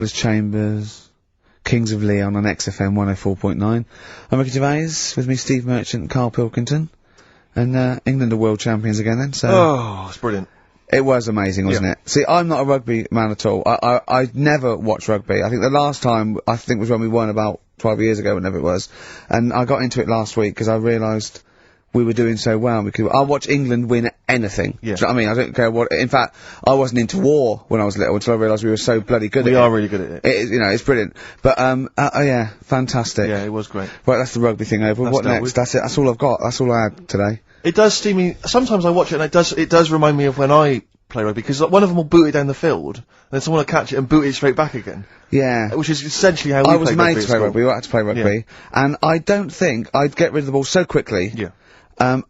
There's Chambers, Kings of Leon on XFM 104.9. I'm Ricky Gervais, with me Steve Merchant and Karl Pilkington. And England are world champions again then, so... Oh, it's brilliant. It was amazing, wasn't it? See, I'm not a rugby man at all. I never watched rugby. I think the last time, was when we won about 12 years ago, whenever it was. And I got into it last week because I realised we were doing so well. Because I watch England win anything. Yeah. Do you know what I mean? I don't care what... In fact, I wasn't into war when I was little until I realised we were so bloody good at it. We are really good at it. You know, it's brilliant. But, yeah, fantastic. Yeah, it was great. Right, that's the rugby thing over. What next? That's it. That's all I've got. That's all I had today. It does steam me. Sometimes I watch it and it does remind me of when I play rugby, because one of them will boot it down the field, and then someone will catch it and boot it straight back again. Yeah. Which is essentially how we I play was rugby. made to play rugby. I had to play rugby. And I don't think I'd get rid of the ball so quickly. Yeah.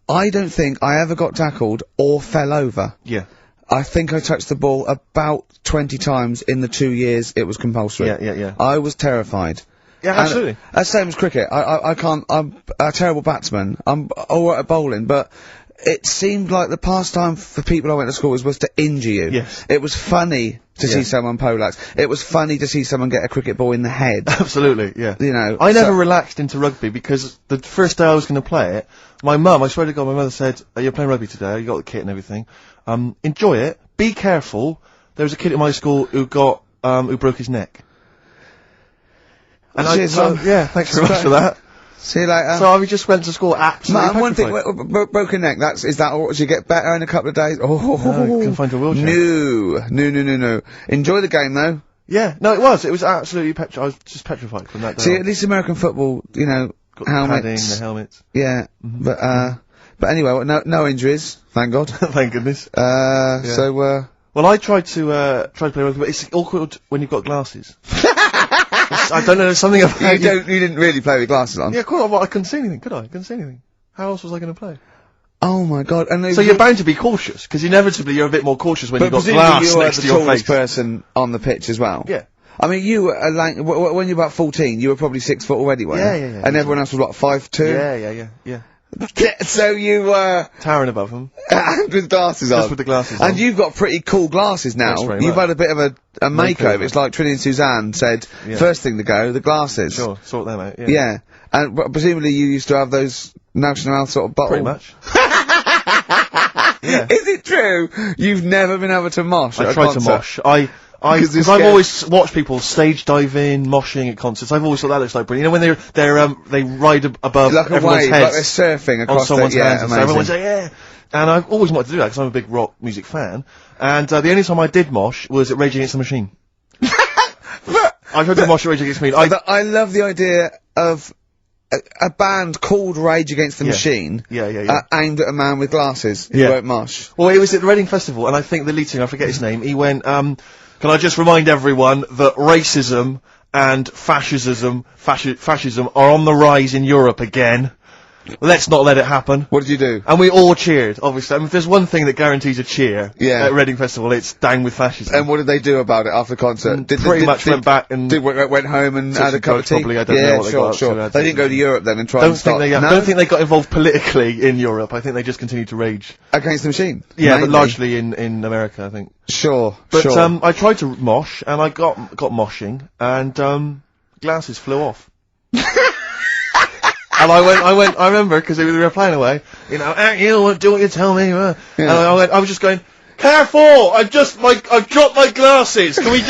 I don't think I ever got tackled or fell over. Yeah. I think I touched the ball about 20 times in the 2 years it was compulsory. Yeah. I was terrified. Yeah, absolutely. Same as cricket. I can't, I'm a terrible batsman. I'm alright at bowling, but it seemed like the pastime for people I went to school was to injure you. Yes. It was funny to see someone poleaxe. It was funny to see someone get a cricket ball in the head. Absolutely, yeah. You know. I never relaxed into rugby because the first day I was going to play it, my mum, I swear to God, my mother said, "You're playing rugby today, you got the kit and everything. Enjoy it, be careful." There was a kid at my school who got, who broke his neck. And Cheers, yeah, thanks very much for that. See you later. So I just went to school absolutely one thing, broken neck, is that all? Do you get better in a couple of days? Oh, no, you can find a wheelchair. No. Enjoy the game though. Yeah, no, it was absolutely I was just petrified from that day. See, at least American football, you know, got helmets. the helmets. Yeah, but anyway, no injuries, thank God. Thank goodness. So, well, I tried to play rugby, but it's awkward when you've got glasses. I don't know, there's something about you didn't really play with glasses on? Yeah, cool, I couldn't see anything, could I? I couldn't see anything. How else was I going to play? Oh my God. And so you're bound to be cautious, because inevitably you're a bit more cautious when you've got glass next to your face. But you were the tallest person on the pitch as well? Yeah. I mean, you were, when you were about 14, you were probably 6 foot already, weren't you? Yeah. And everyone else was what, 5'2"? Yeah. So you were... towering above them. with glasses on. Just with the glasses on. And you've got pretty cool glasses now. You've had a bit of a makeover. It's like Trinny and Suzanne said, first thing to go, the glasses. Sure, sort them out, Yeah. And presumably you used to have those National Health sort of bottles. Pretty much. Yeah. Is it true? You've never been able to mosh at a tried concert? to mosh. Because I've always watched people stage diving, moshing at concerts. I've always thought that looks like brilliant. You know, when they ride above like everyone's heads, like they're surfing across on someone's hands. Amazing. So everyone's like, yeah. And I've always wanted to do that because I'm a big rock music fan. And the only time I did mosh was at Rage Against the Machine. I tried to mosh at Rage Against the Machine. I love the idea of a band called Rage Against the Machine. Yeah. Aimed at a man with glasses who won't mosh. Well, it was at the Reading Festival, and I think the lead singer, I forget his name, he went, can I just remind everyone that racism and fascism are on the rise in Europe again. Let's not let it happen. What did you do? And we all cheered, obviously. I mean, if there's one thing that guarantees a cheer at Reading Festival, it's down with fascism. And what did they do about it after the concert? Pretty much went back and... went home and had a cup of tea? Probably, I don't know what they got. Sure. They didn't go to Europe then and try and stop... I don't think they got involved politically in Europe. I think they just continued to rage. Against the Machine? Yeah, but largely in America, I think. Sure. I tried to mosh, and I got moshing, and glasses flew off. And I remember, because they were playing away, you know, you do what you tell me, And I was just going, careful! I've dropped my glasses! Can we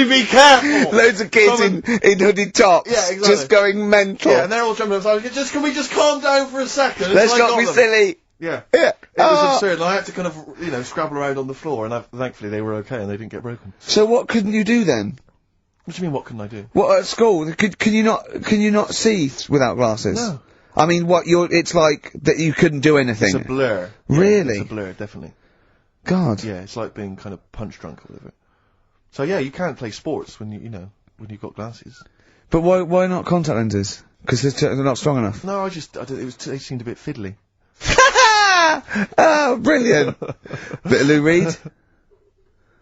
be careful? Loads of kids in hooded tops. Yeah, exactly. Just going mental. Yeah, and they're all jumping up. So can we just calm down for a second? Let's not be silly. Yeah. It was absurd, and I had to kind of, scrabble around on the floor, and thankfully they were okay, and they didn't get broken. So what couldn't you do then? What do you mean, what couldn't I do? What, at school? Can you not see without glasses? No. I mean, it's like that you couldn't do anything. It's a blur. Really? Yeah, it's a blur, definitely. God. Yeah, it's like being kind of punch drunk or whatever. So yeah, you can't play sports when when you've got glasses. But why not contact lenses? Because they're not strong enough. No, they seemed a bit fiddly. Oh, brilliant. Bit of Lou Reed. Is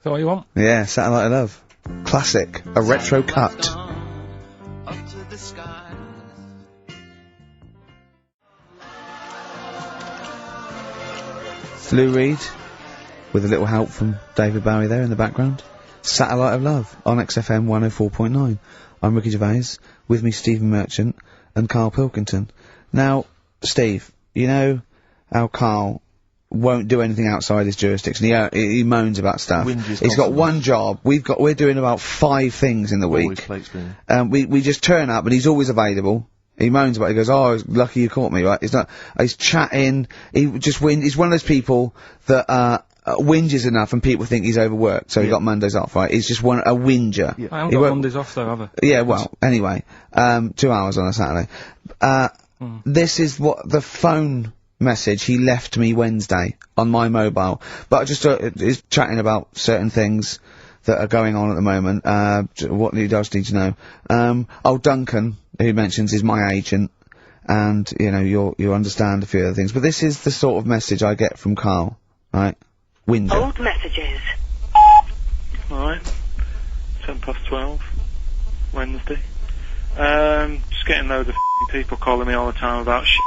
that what you want? Yeah, Satellite of Love. Classic. A retro cut. Lou Reed, with a little help from David Bowie there in the background. Satellite of Love on XFM 104.9. I'm Ricky Gervais, with me Stephen Merchant and Karl Pilkington. Now, Steve, you know how Karl won't do anything outside his jurisdiction. He moans about stuff. He's got one job. We're doing about 5 things in the week. We just turn up and he's always available. He moans about it. He goes, "Oh, lucky you caught me," right? He's chatting. He just he's one of those people that, whinges enough and people think he's overworked, so he got Mondays off, right? He's just a whinger. I haven't got Mondays off though, have I? Yeah, well, anyway, 2 hours on a Saturday. This is what the phone message he left me Wednesday on my mobile, but I just is chatting about certain things that are going on at the moment. What he does need to know. Duncan, who mentions, is my agent, and you know you understand a few other things, but this is the sort of message I get from Karl, right? Window. Old messages. Alright. 12:10, Wednesday. Just getting loads of people calling me all the time about shit.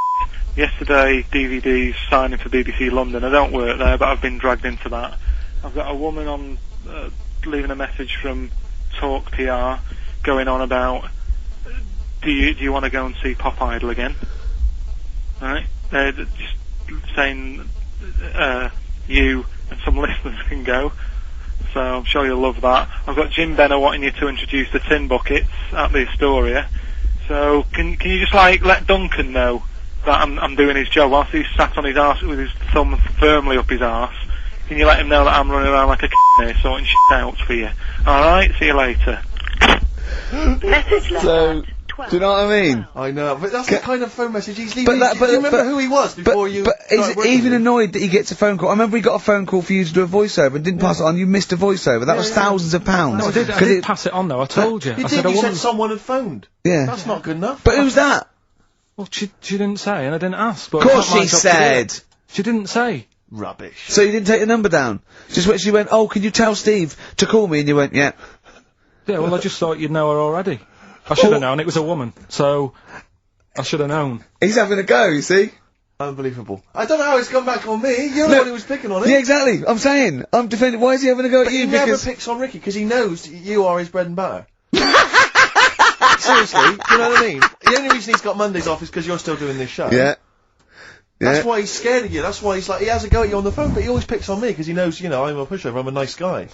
Yesterday, DVD's signing for BBC London. I don't work there, but I've been dragged into that. I've got a woman on, leaving a message from Talk PR, going on about, do you want to go and see Pop Idol again? Right? Just saying, you and some listeners can go, so I'm sure you'll love that. I've got Jim Benner wanting you to introduce the tin buckets at the Astoria, so can you just let Duncan know that I'm doing his job whilst he's sat on his arse with his thumb firmly up his arse? Can you let him know that I'm running around like a here sorting shit out for you? Alright, see you later. Message left. So, do you know what I mean? I know, but that's the kind of phone message he's leaving. Do you remember who he was before you? But is it even annoyed that he gets a phone call? I remember he got a phone call for you to do a voiceover and didn't pass it on. You missed a voiceover. That was thousands of pounds. No, I did pass it on though. I told you. You said someone had phoned. Yeah. That's not good enough. But who's that? Well, she didn't say, and I didn't ask. But Of course she said. She didn't say. Rubbish. So you didn't take the number down? She went, "Oh, can you tell Steve to call me?" And you went, "Yeah." Yeah, well, I just thought you'd know her already. I should have known. It was a woman, so I should have known. He's having a go, you see? Unbelievable. I don't know how it's come back on me. You're the one who was picking on it. Yeah, exactly. I'm saying. I'm defending. Why is he having a go at you? He never picks on Ricky because he knows you are his bread and butter. Seriously, do you know what I mean? The only reason he's got Mondays off is because you're still doing this show. Yeah. That's why he's scared of you. That's why he has a go at you on the phone, but he always picks on me because he knows, I'm a pushover, I'm a nice guy.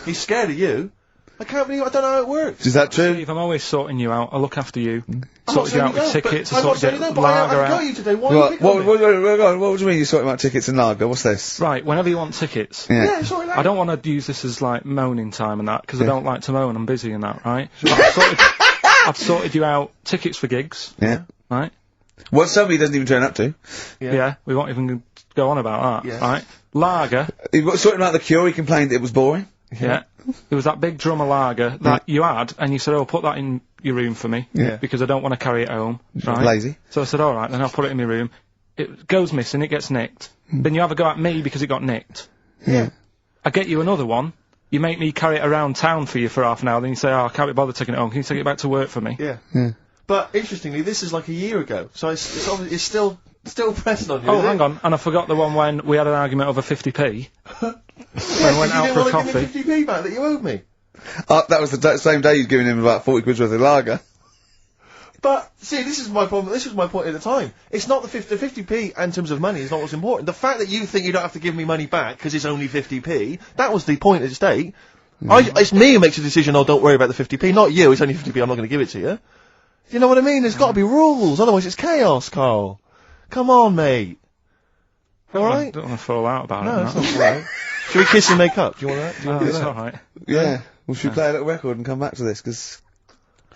He's scared of you. I don't know how it works. Is that true? Steve, I'm always sorting you out. I look after you. Sorted you out with tickets, I I'm not sorted saying you no, out but I lager got out. you today. Why are you picking on me? What do you mean you're sorting about tickets and lager? What's this? Right, whenever you want tickets. Yeah. Sorry, I don't want to use this as moaning time and that, because I don't like to moan, I'm busy and that, right? I've sorted you out tickets for gigs. Yeah. Right? What somebody doesn't even turn up to. Yeah, we won't even go on about that, Yeah. right? Lager. He got sorting out the Cure, he complained it was boring. Yeah. There was that big drum of lager that you had, and you said, "Oh, put that in your room for me." Yeah. Because I don't want to carry it home. Right? Lazy. So I said, "Alright, then I'll put it in my room." It goes missing, it gets nicked. Then you have a go at me because it got nicked. Yeah. I get you another one. You make me carry it around town for you for half an hour, then you say, "Oh, I can't be bothered taking it home. Can you take it back to work for me?" Yeah. Yeah. But interestingly, this is like a year ago, so it's obviously still pressing on you. Oh, is it? hang on, and I forgot the one when we had an argument over 50p. When I went out for a You coffee. didn't want to give me 50p back that you owed me. That was the same day you'd given him about 40 quid worth of lager. But, see, this is my problem. This was my point at the time. It's not the 50p in terms of money is not what's important. The fact that you think you don't have to give me money back because it's only 50p, that was the point at stake. It's me who makes the decision, "Oh, don't worry about the 50p," not you. It's only 50p, I'm not going to give it to you. You know what I mean? There's got to be rules, otherwise it's chaos, Karl. Come on, mate. Alright? I don't want to fall out about No, it. that's not alright. Should we kiss and make up? Do you want that? It's alright. Yeah. Well, should we play a little record and come back to this? Because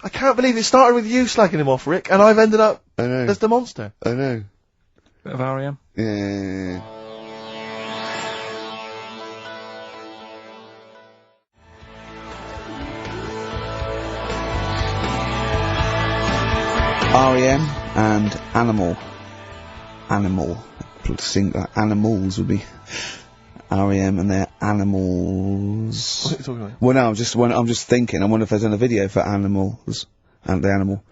I can't believe it started with you slagging him off, Rick, and I've ended up I know. as the monster. I know. Bit of R.E.M. Yeah. R.E.M. and Animal. Animals would be R.E.M. and their Animals. What are you talking about? Well, no, I'm just thinking. I wonder if there's on a video for Animals and the animal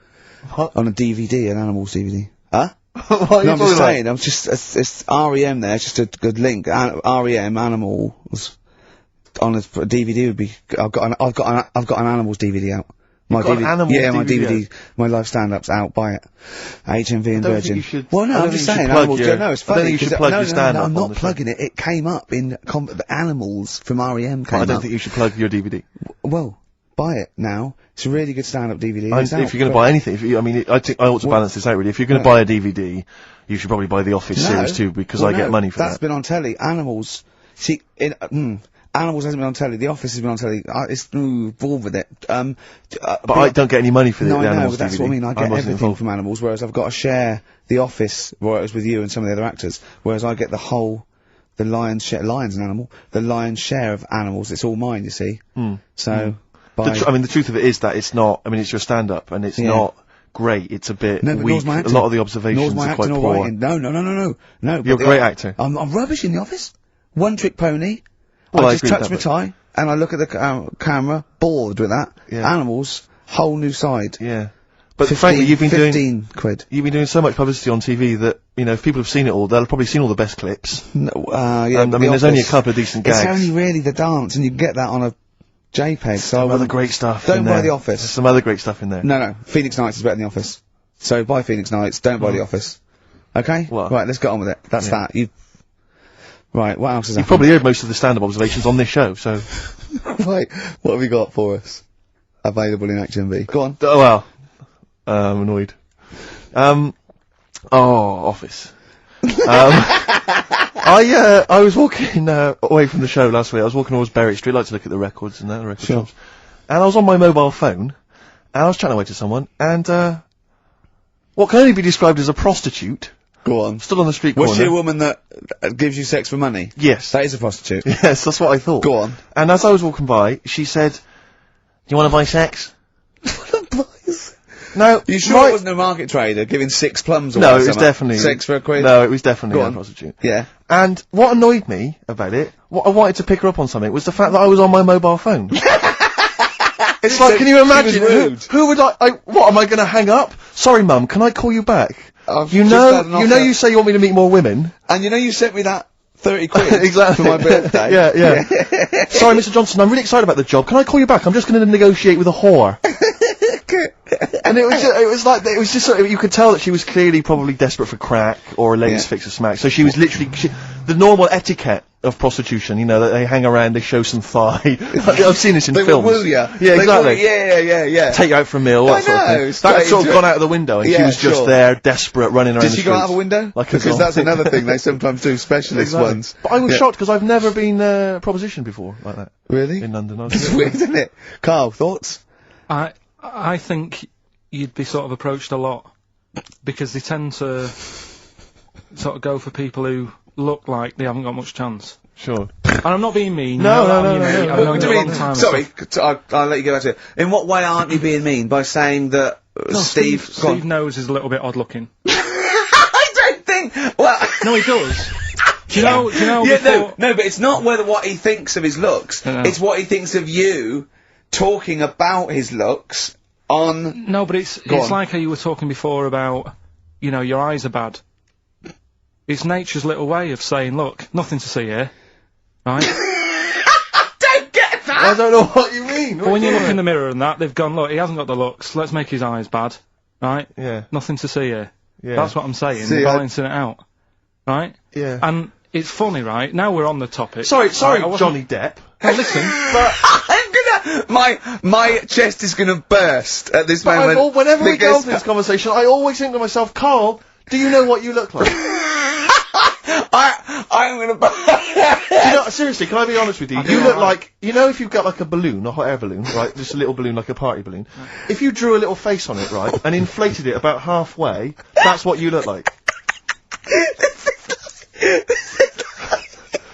What? on a DVD, an Animals DVD. Huh? What are you No, I'm talking just about? saying. I'm just it's R.E.M. there. It's just a good link. R.E.M. Animals. on a DVD would be. I've got an Animals DVD out. My got an DVD, Animals yeah, my DVD DVD, my live stand-up's out. Buy it. HMV and I don't Virgin. think you should- Well, no, I don't I'm just think you should saying. plug Animals. your- No, it's I don't funny. think you should 'cause- plug no, your no, stand-up I'm on not the show. plugging it. It came up in the Animals from REM. Came I don't up. think you should plug your DVD. Well, buy it now. It's a really good stand-up DVD. And It's if out. you're going to buy anything, I think I ought to balance this out really. If you're going to buy a DVD, you should probably buy the Office series too, because I get money for That's that. been on telly. Animals. See, Animals hasn't been on telly. The Office has been on telly. It's bored with it. But I don't get any money for No, the I know, Animals but that's DVD. what I mean. I get wasn't everything involved. from Animals, whereas I've got to share The Office royalties with you and some of the other actors, whereas I get the lion's share. Lion's an animal. The lion's share of Animals. It's all mine, you see. So, The truth of it is that it's not. I mean, it's your stand-up, and it's not great. It's a bit no, but weak. nor my A acting. lot of the Nor observations my are quite acting or poor. writing. No. You're a great actor. I'm rubbish in The Office. One trick pony. Well, I I just agree with touch my that, tie and I look at the camera, bored with that. Yeah. Animals, whole new side. Yeah. But frankly, you've been doing 15 quid. You've been doing so much publicity on TV that, if people have seen it all, they'll have probably seen all the best clips. No, yeah, And, but I mean, The there's only a Office, couple of decent gags. It's only really the dance, and you can get that on a JPEG. So I Some other wouldn't- great stuff Don't in buy there. The Office. There's some other great stuff in there. No, Phoenix Nights is better than The Office. So buy Phoenix Nights, don't buy The Office. Okay? Well, right, let's get on with it. That's yeah. that. Right, what else is You've probably heard most of the stand-up observations on this show, so... Right, what have we got for us? Available in HMV. Go on. Oh, well. I'm annoyed. Office. I was walking away from the show last week. I was walking towards Berwick Street, like to look at the records and that, the record shops. And I was on my mobile phone, and I was chatting away to someone, and what can only be described as a prostitute Go on. stood on the street Was corner. she a woman that gives you sex for money? Yes. That is a prostitute. Yes, that's what I thought. Go on. And as I was walking by, she said, "You want to buy sex?" No, You sure it wasn't a market trader giving 6 plums away? No, it was something? definitely 6 for a quid? No, it was definitely Go a on. prostitute. Yeah. And what annoyed me about it, what I wanted to pick her up on something, was the fact that I was on my mobile phone. It's like, can you imagine? rude. Who would what, am I going to hang up? Sorry, Mum, can I call you back? I've You just know, had an offer. you say you want me to meet more women. And you sent me that 30 quid Exactly. for my birthday. yeah. Sorry, Mr. Johnson, I'm really excited about the job. Can I call you back? I'm just going to negotiate with a whore. And it was just sort of, you could tell that she was clearly probably desperate for crack or a latest fix of smack. So she was literally, the normal etiquette of prostitution, that they hang around, they show some thigh. I've seen this in They films. will woo ya. Yeah, They exactly. will- yeah. Take you out for a meal, I that sort of know, thing. straight That had sort of into gone it. out of the window, and she Yeah, was just sure. there, desperate, running around Did the she go out of a streets. window? Like a Because that's zombie. another thing they sometimes do, specialist Exactly. ones. But I was Yeah. shocked because I've never been propositioned before like that Really? in London. It's weird, isn't it? Carl, thoughts? I think you'd be sort of approached a lot because they tend to sort of go for people who look like they haven't got much chance. Sure. And I'm not being mean. No, you know, no, you no, know, no, I've no. known What do you you a long mean? time and Sorry, stuff. I'll let you go back to it. In what way aren't you being mean? By saying that Steve... go on. Steve knows is a little bit odd looking. I don't think... Well... No, he does. Do you know Yeah, before... no, but it's not what he thinks of his looks. No. It's what he thinks of you talking about his looks on... No, but it's on. like how you were talking before about, your eyes are bad. It's nature's little way of saying, look, nothing to see here, right? Don't get that! I don't know what you mean. But when you look in the mirror and that, they've gone, look, he hasn't got the looks, let's make his eyes bad, right? Yeah. Nothing to see here. Yeah. That's what I'm saying, See, they're I- balancing it out, right? Yeah. And it's funny, right? Now we're on the topic. Sorry, Right, I wasn't- Johnny Depp. Now listen, I'm gonna... My chest is gonna burst at this But moment. whenever we get because- onto this conversation, I always think to myself, Carl, do you know what you look like? I'm gonna burst. Seriously, can I be honest with you? You look like, if you've got like a balloon, a hot air balloon, right? Just a little balloon, like a party balloon. If you drew a little face on it, right, and inflated it about halfway, that's what you look like.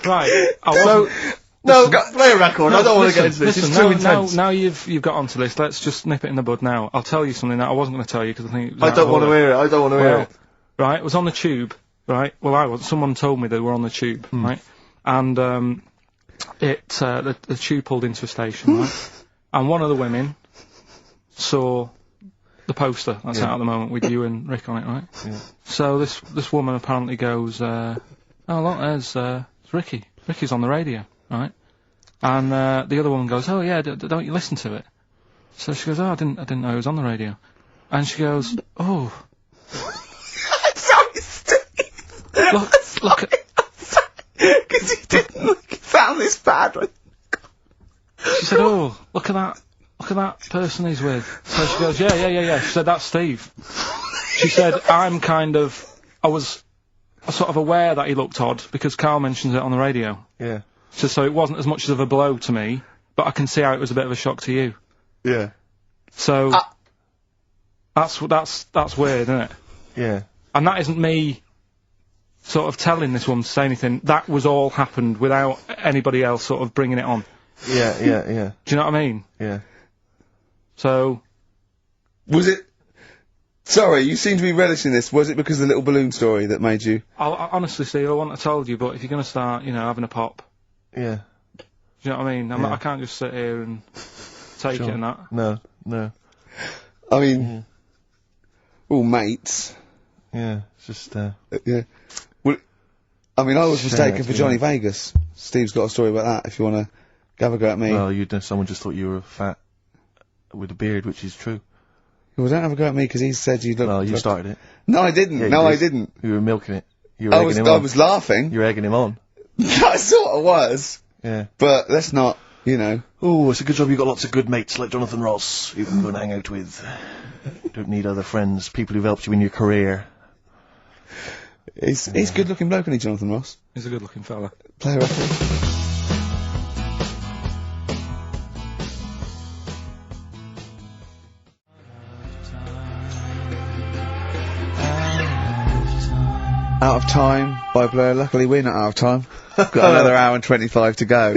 right, I So, wasn't... no, play a record. I don't want to get into this. Listen, It's too now intense. you've got onto this. Let's just nip it in the bud now. I'll tell you something that I wasn't going to tell you because I think it was I out don't of want to order. hear it. I don't want to hear Well, it. right, it was on the tube, right? Well, I was. Someone told me they were on the tube, right? And the tube pulled into a station, right? And one of the women saw the poster that's out at the moment with you and Rick on it, right? Yeah. So this woman apparently goes, oh look, there's Ricky. Ricky's on the radio, right? And the other woman goes, "Oh yeah, don't you listen to it?" So she goes, "Oh, I didn't know it was on the radio." And she goes, "Oh." Sorry, Steve. Look at... Because he didn't sound this bad. She said, "Oh, look at that person he's with." So she goes, yeah. She said, "That's Steve." She said, I was sort of aware that he looked odd because Karl mentions it on the radio. Yeah. So it wasn't as much of a blow to me, but I can see how it was a bit of a shock to you. Yeah. So that's weird, isn't it? Yeah. And that isn't me sort of telling this woman to say anything. That was all happened without anybody else sort of bringing it on. Yeah. Do you know what I mean? Yeah. So... Was it... Sorry, you seem to be relishing this. Was it because of the little balloon story that made you... I honestly, Steve, I wouldn't have told you, but if you're going to start, having a pop... Yeah. Do you know what I mean? I can't just sit here and take it and that. No. I mean... All mates. Yeah, it's just, Yeah. Well, I mean, I was Shit, mistaken for yeah. Johnny Vegas. Steve's got a story about that, if you want to have a go at me. well, someone just thought you were fat with a beard, which is true. Well, don't have a go at me, because he said you looked... Well, you started it. No, I didn't. Yeah, No, you I did. didn't. You were milking it. You were I egging him on. was laughing. You were egging him on. I sort of was. Yeah. But let's not, Oh, it's a good job you've got lots of good mates like Jonathan Ross you can go and hang out with. Don't need other friends, people who've helped you in your career. He's a good-looking bloke, isn't he, Jonathan Ross? He's a good-looking fella. Play a record. Out of Time by Blur. Luckily, we're not out of time. Got another hour and 25 to go.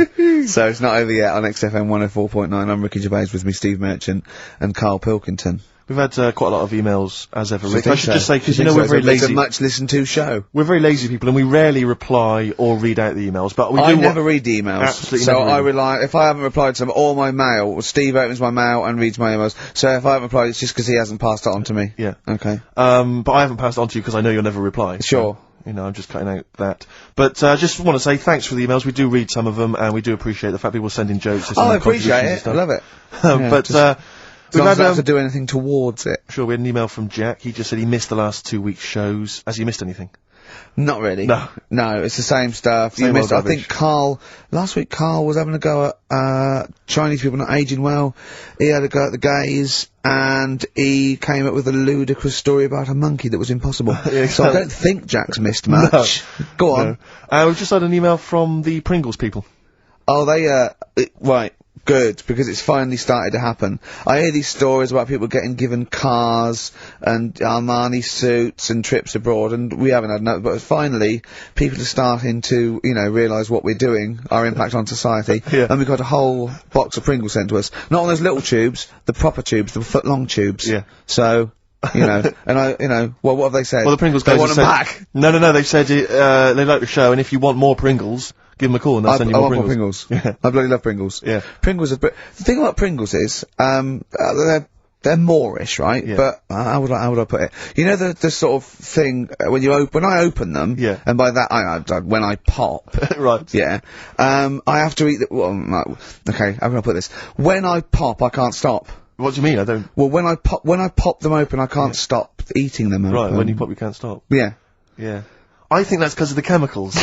So it's not over yet on XFM 104.9. I'm Ricky Gervais, with me Steve Merchant and Karl Pilkington. We've had quite a lot of emails, as ever, Rick. think I should so? just say, because You you know think we're so? very It's a lazy. much listened to show. We're very lazy people, and we rarely reply or read out the emails, but we do I never read the emails. Absolutely so never read I them. rely, if I haven't replied to them, or my mail, Steve opens my mail and reads my emails. So if I haven't replied, it's just because he hasn't passed it on to me. Yeah. Okay. But I haven't passed it on to you because I know you'll never reply. Sure. So, I'm just cutting out that. But I just want to say thanks for the emails. We do read some of them, and we do appreciate the fact people send in jokes. Oh, I appreciate it. I love it. Yeah, But just- As we've long as I had don't have to do anything towards it. sure, we had an email from Jack. He just said he missed the last 2 weeks' shows. Has he missed anything? Not really. No. No, it's the same stuff. Same You missed, old I think last week Karl was having a go at, Chinese people not aging well. He had a go at the gays, and he came up with a ludicrous story about a monkey that was impossible. Yeah, So I don't think Jack's missed much. Go on. No. We've just had an email from the Pringles people. Oh, right. Good, because it's finally started to happen. I hear these stories about people getting given cars and Armani suits and trips abroad, and we haven't had enough, but finally, people are starting to, realise what we're doing, our impact on society, Yeah. and we got a whole box of Pringles sent to us. Not on those little tubes, the proper tubes, the foot-long tubes. Yeah. So, and well, what have they said? Well, the Pringles They guys want have them said, back. No, they've said they like the show, and if you want more Pringles, give them a call and they'll send you I more want Pringles. more Pringles. Yeah. I bloody love Pringles. Yeah. Pringles are... The thing about Pringles is, they're Moorish, right? Yeah. But, how would I put it? You know the sort of thing, when I open them, Yeah. and by that, when I pop, Right. yeah, I have to eat okay, how can I put this? When I pop, I can't stop. What do you mean? I don't... Well, when I pop them open, I can't stop eating them Right, open. when you pop, you can't stop. Yeah. Yeah. I think that's because of the chemicals.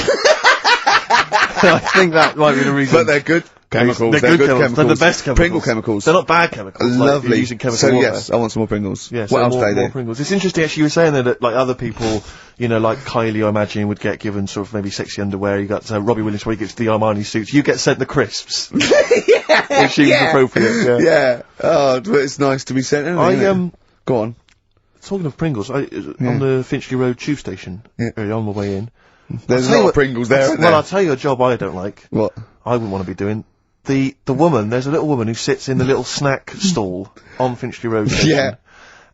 I think that might be the reason. But they're good chemicals. They're good chemicals. They're the best chemicals. Pringle chemicals. They're not bad chemicals. Like Lovely. you're using chemical So water. yes, I want some more Pringles. Yeah, What so else do they more do? Pringles. It's interesting actually you were saying that like other people, like Kylie I imagine would get given sort of maybe sexy underwear. You got Robbie Williams where he gets the Armani suits. You get sent the crisps. Yeah, If she was appropriate, yeah. Oh, but it's nice to be sent. Go on. Talking of Pringles, on the Finchley Road tube station, early on my way in. There's a tell you lot what- of Pringles there, isn't Well, there? I'll tell you a job I don't like. What? I wouldn't want to be doing. The woman, there's a little woman who sits in the little snack stall on Finchley Road station. Yeah.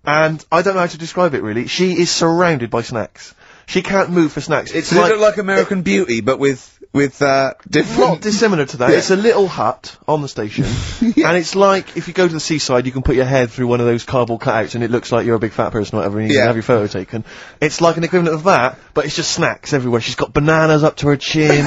And I don't know how to describe it really. She is surrounded by snacks. She can't move for snacks. It's Does it look like American Beauty, but with not different... dissimilar to that. Yeah. It's a little hut on the station, and it's like if you go to the seaside, you can put your head through one of those cardboard cutouts, and it looks like you're a big fat person or whatever, and you can have your photo taken. It's like an equivalent of that, but it's just snacks everywhere. She's got bananas up to her chin.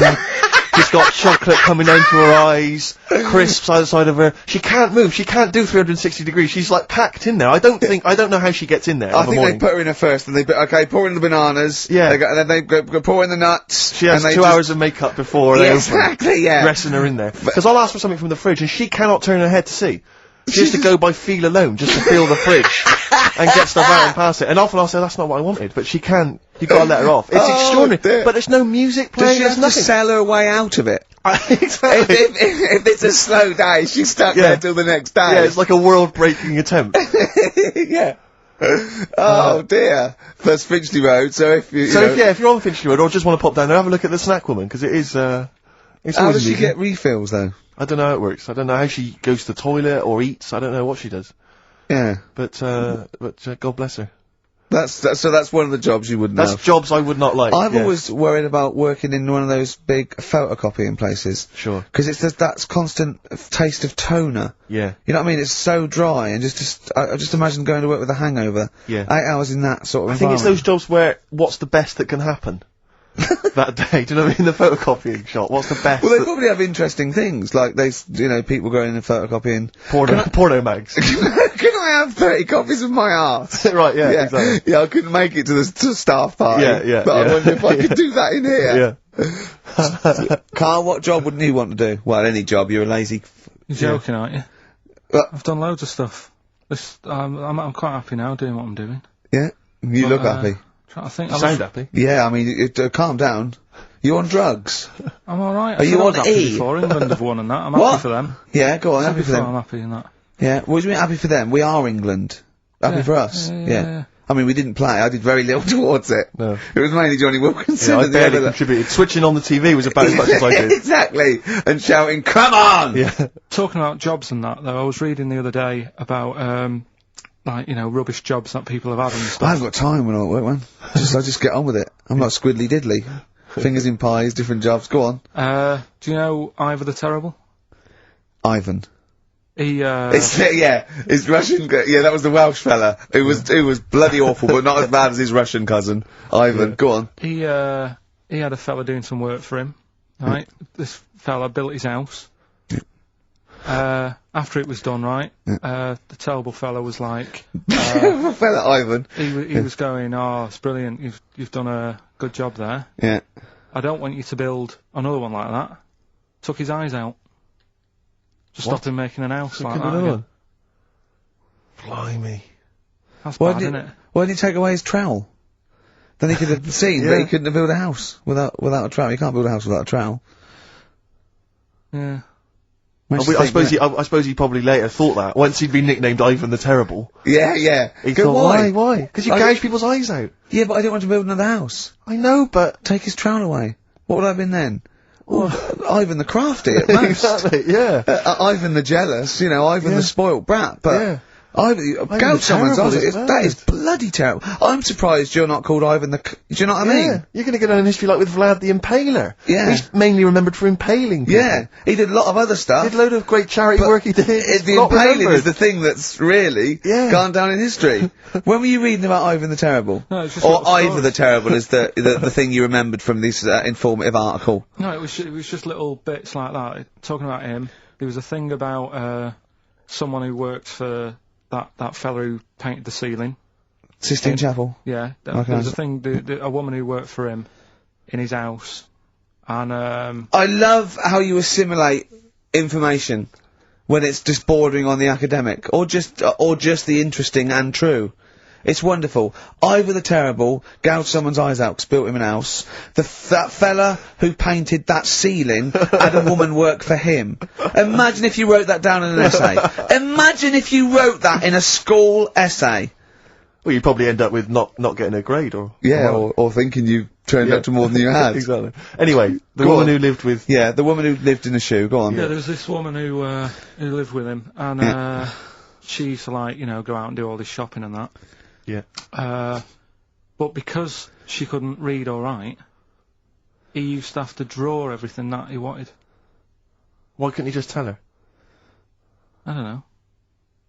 She's got chocolate coming down to her eyes, crisps either side of her. She can't move. She can't do 360 degrees. She's like packed in there. I don't know how she gets in there. I think they put her in her first, and okay, pour in the bananas. Yeah. And then they go pour in the nuts. She has 2 hours of makeup before they exactly, yeah. Resting her in there. Because I'll ask for something from the fridge, and she cannot turn her head to see. She has to go by feel alone, just to feel the fridge, and get stuff out and pass it. And often I'll say, that's not what I wanted, but she can't. You've got to let her off. It's extraordinary. Dear. But there's no music playing. Does she have to sell her way out of it? Exactly. If it's a slow day, she's stuck there till the next day. Yeah, it's like a world-breaking attempt. Yeah. Oh dear. That's Finchley Road, so if you if you're on Finchley Road, or just want to pop down there, have a look at the Snack Woman, because it is, it's how always does she amusing. get refills, though? I don't know how it works. I don't know how she goes to the toilet or eats. I don't know what she does. Yeah. But God bless her. So that's one of the jobs you wouldn't That's have. jobs I would not like. I've always worried about working in one of those big photocopying places. Sure. Because it's that constant taste of toner. Yeah. You know what I mean? It's so dry, and I just imagine going to work with a hangover. Yeah. 8 hours in that sort of I think it's environment. those jobs where, what's the best that can happen? That day, do you know what I mean? The photocopying shop, what's the best? Well, they probably have interesting things, like people going in and photocopying. Porno mags. Can I have 30 copies of my art? Right, yeah, exactly. Yeah, I couldn't make it to the staff party. Yeah, But I yeah. wonder if I could do that in here. Yeah. Carl, what job wouldn't you want to do? Well, any job. You're a lazy. You're joking, aren't you? Well- I've done loads of stuff. I'm quite happy now doing what I'm doing. Yeah, you look happy. Trying to think. You sound happy. Yeah, I mean, calm down. You on drugs? I'm alright. Are you on happy E? before England have won and that. I'm What? happy for them. Yeah, go on. Happy for them. I'm happy in that. Yeah. What do you mean happy for them? We are England. Happy Yeah. for us. Yeah. I mean, we didn't play. I did very little towards it. No. It was mainly Johnny Wilkinson. Yeah, I and the barely other- contributed. Switching on the TV was about as much as I did. Exactly. And shouting, "Come on!" Yeah. Talking about jobs and that, though, I was reading the other day about, rubbish jobs that people have had and I stuff. haven't got time when I'm at work, man. I just get on with it. I'm not squiddly diddly. Fingers in pies, different jobs. Go on. Do you know Ivor the Terrible? Ivan. He, His Russian, that was the Welsh fella. It was bloody awful, but not as bad as his Russian cousin. Ivan, go on. he had a fella doing some work for him, right? This fella built his house. After it was done, right, the terrible fella was like, Fella Ivan. he was going, "Oh, it's brilliant, you've done a good job there. Yeah. I don't want you to build another one like that." Took his eyes out. Just stopped him making an house like that again. Blimey. That's Why bad, isn't it? didn't he take away his trowel? Then he could have seen that he couldn't have built a house without a trowel. You can't build a house without a trowel. Yeah. I suppose he probably later thought that, once he'd been nicknamed Ivan the Terrible. Yeah. He Go, thought, why? Because you gouge people's eyes out. Yeah, but I didn't want to build another house. I know, but... Take his trowel away. What would I have been then? Ivan the Crafty at most. Exactly, yeah. Ivan the Jealous, Ivan the spoilt brat, but... Yeah. Ivan the someone's Terrible eyes. is That is bloody terrible. I'm surprised you're not called Ivan the... Do you know what I mean? You're going to go down in history like with Vlad the Impaler. Yeah. He's mainly remembered for impaling people. Yeah, he did a lot of other stuff. He did a load of great charity work he did. The Not impaling remembered. is the thing that's really gone down in history. When were you reading about Ivan the Terrible? No, it's just or little Ivor stories. the Terrible is the thing you remembered from this informative article. No, it was just little bits like that. Talking about him, there was a thing about someone who worked for that fella who painted the ceiling. Sistine Chapel. Yeah, there Okay. was a thing. A woman who worked for him in his house, and I love how you assimilate information when it's just bordering on the academic, or just the interesting and true. It's wonderful. Ivor the Terrible gouged someone's eyes out 'cause built him an house. That fella who painted that ceiling had a woman work for him. Imagine if you wrote that down in an essay. Imagine if you wrote that in a school essay. Well, you'd probably end up with not getting a grade, or... Yeah, or thinking you turned up to more than you had. Exactly. Anyway, the Go woman on. who lived with... Yeah, the woman who lived in a shoe. Go on. yeah, there was this woman who lived with him, and she used to go out and do all this shopping and that. Yeah. But because she couldn't read or write, he used to have to draw everything that he wanted. Why couldn't you just tell her? I don't know.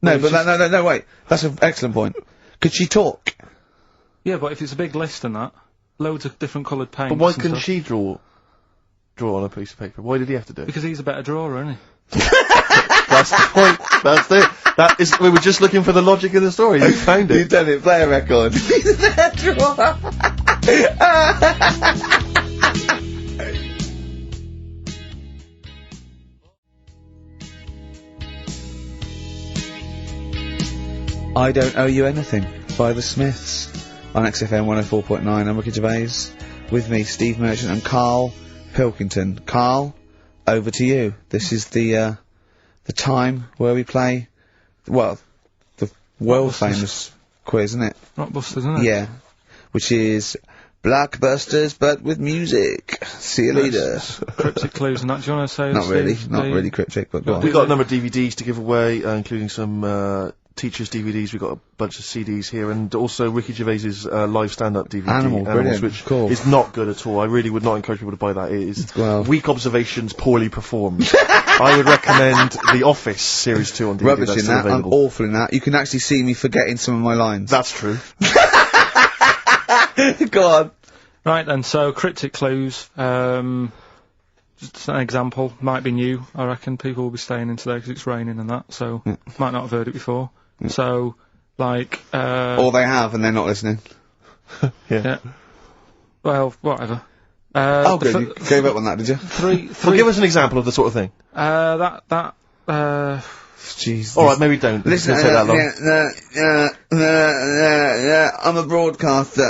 No, but no, wait. That's an excellent point. Could she talk? Yeah, but if it's a big list and that, loads of different coloured paints. But why and couldn't stuff. she draw draw on a piece of paper? Why did he have to do it? Because he's a better drawer, isn't he? That's the point. That's it. That is. We were just looking for the logic of the story. You found it. You've done it. Play a record. I Don't Owe You Anything by the Smiths on XFM 104.9. I'm Ricky Gervais. With me, Steve Merchant and Karl Pilkington. Karl, over to you. This is the time where we play, well, the world famous quiz, isn't it? Rockbusters, isn't it? Yeah. Which is Blockbusters, but with music. See you later. Cryptic clues and that. Do you want to say? Not really. Steve, Not really cryptic, but go on. We got a number of DVDs to give away, including some teachers' DVDs. We've got a bunch of CDs here, and also Ricky Gervais's live stand-up DVD, Animals, brilliant. which Cool. is not good at all. I really would not encourage people to buy that. It is weak observations, poorly performed. I would recommend The Office Series 2 on DVD. Rubbish That's in still that. I'm available. awful in that. You can actually see me forgetting some of my lines. That's true. Go on. Right then, so cryptic clues, just an example, might be new, I reckon. People will be staying in today because it's raining and that, so might not have heard it before. So, like, Or they have and they're not listening. yeah. Well, whatever. Oh, good. You gave up on that, did you? Well, give us an example of the sort of thing. Jeez. Alright, maybe don't. Listen, It's gonna take that long. I'm a broadcaster.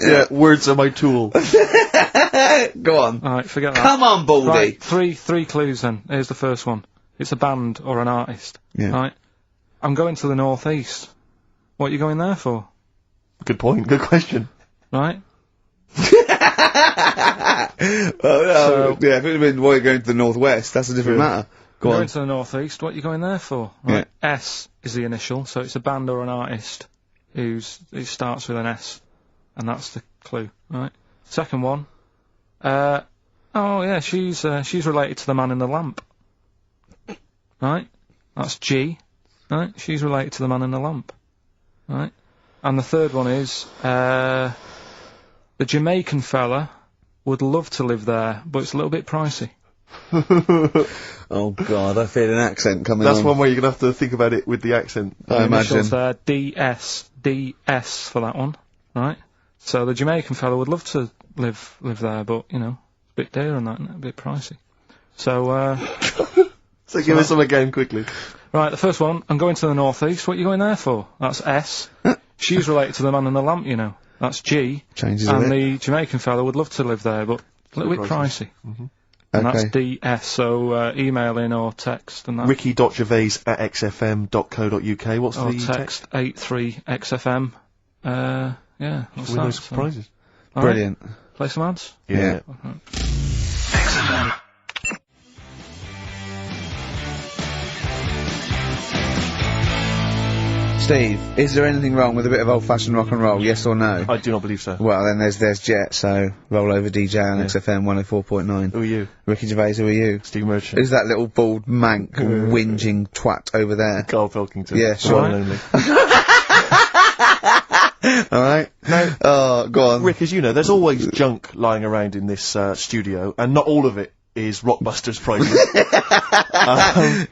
Yeah, words are my tool. Go on. Alright, forget that. Come on, Baldy. Right, three clues then. Here's the first one. It's a band or an artist. Yeah. Right? I'm going to the northeast. What are you going there for? Good point. Good question. Right? Yeah, if it had been why you're going to the northwest, that's a different matter. Go Going on. to the northeast, what are you going there for? Right. S is the initial, so it's a band or an artist it starts with an S, and that's the clue, right? Second one, oh yeah, she's related to the man in the lamp, right? That's G, right? She's related to the man in the lamp, right? And the third one is, the Jamaican fella would love to live there, but it's a little bit pricey. Oh God, I feel an accent coming That's on. one where you're gonna have to think about it with the accent. I imagine. Initials there, DS for that one, right? So the Jamaican fella would love to live there, but you know, it's a bit dear and that, isn't it? A bit pricey. So So give us some again quickly. right, the first one, I'm going to the northeast. What are you going there for? That's S. She's related to the man in the lamp, you know. That's G. Changes a And bit. the Jamaican fella would love to live there, but a little bit pricey. And Okay. that's DS, so email in or text and that. Ricky.gervais@xfm.co.uk. What's or the text 83XFM. Yeah, that's Win that. those So, prizes. all right, Brilliant. play some ads. Yeah. Steve, is there anything wrong with a bit of old-fashioned rock and roll? Yes or no? I do not believe so. Well, then there's Jet, so roll over DJ on XFM 104.9. Who are you? Ricky Gervais, who are you? Steve Merchant. Who's that little bald mank whinging twat over there? Karl Pilkington. Yeah, sure. One and only. Alright? No. Oh, go on. Rick, as you know, there's always junk lying around in this studio, and not all of it is Rockbusters prizes.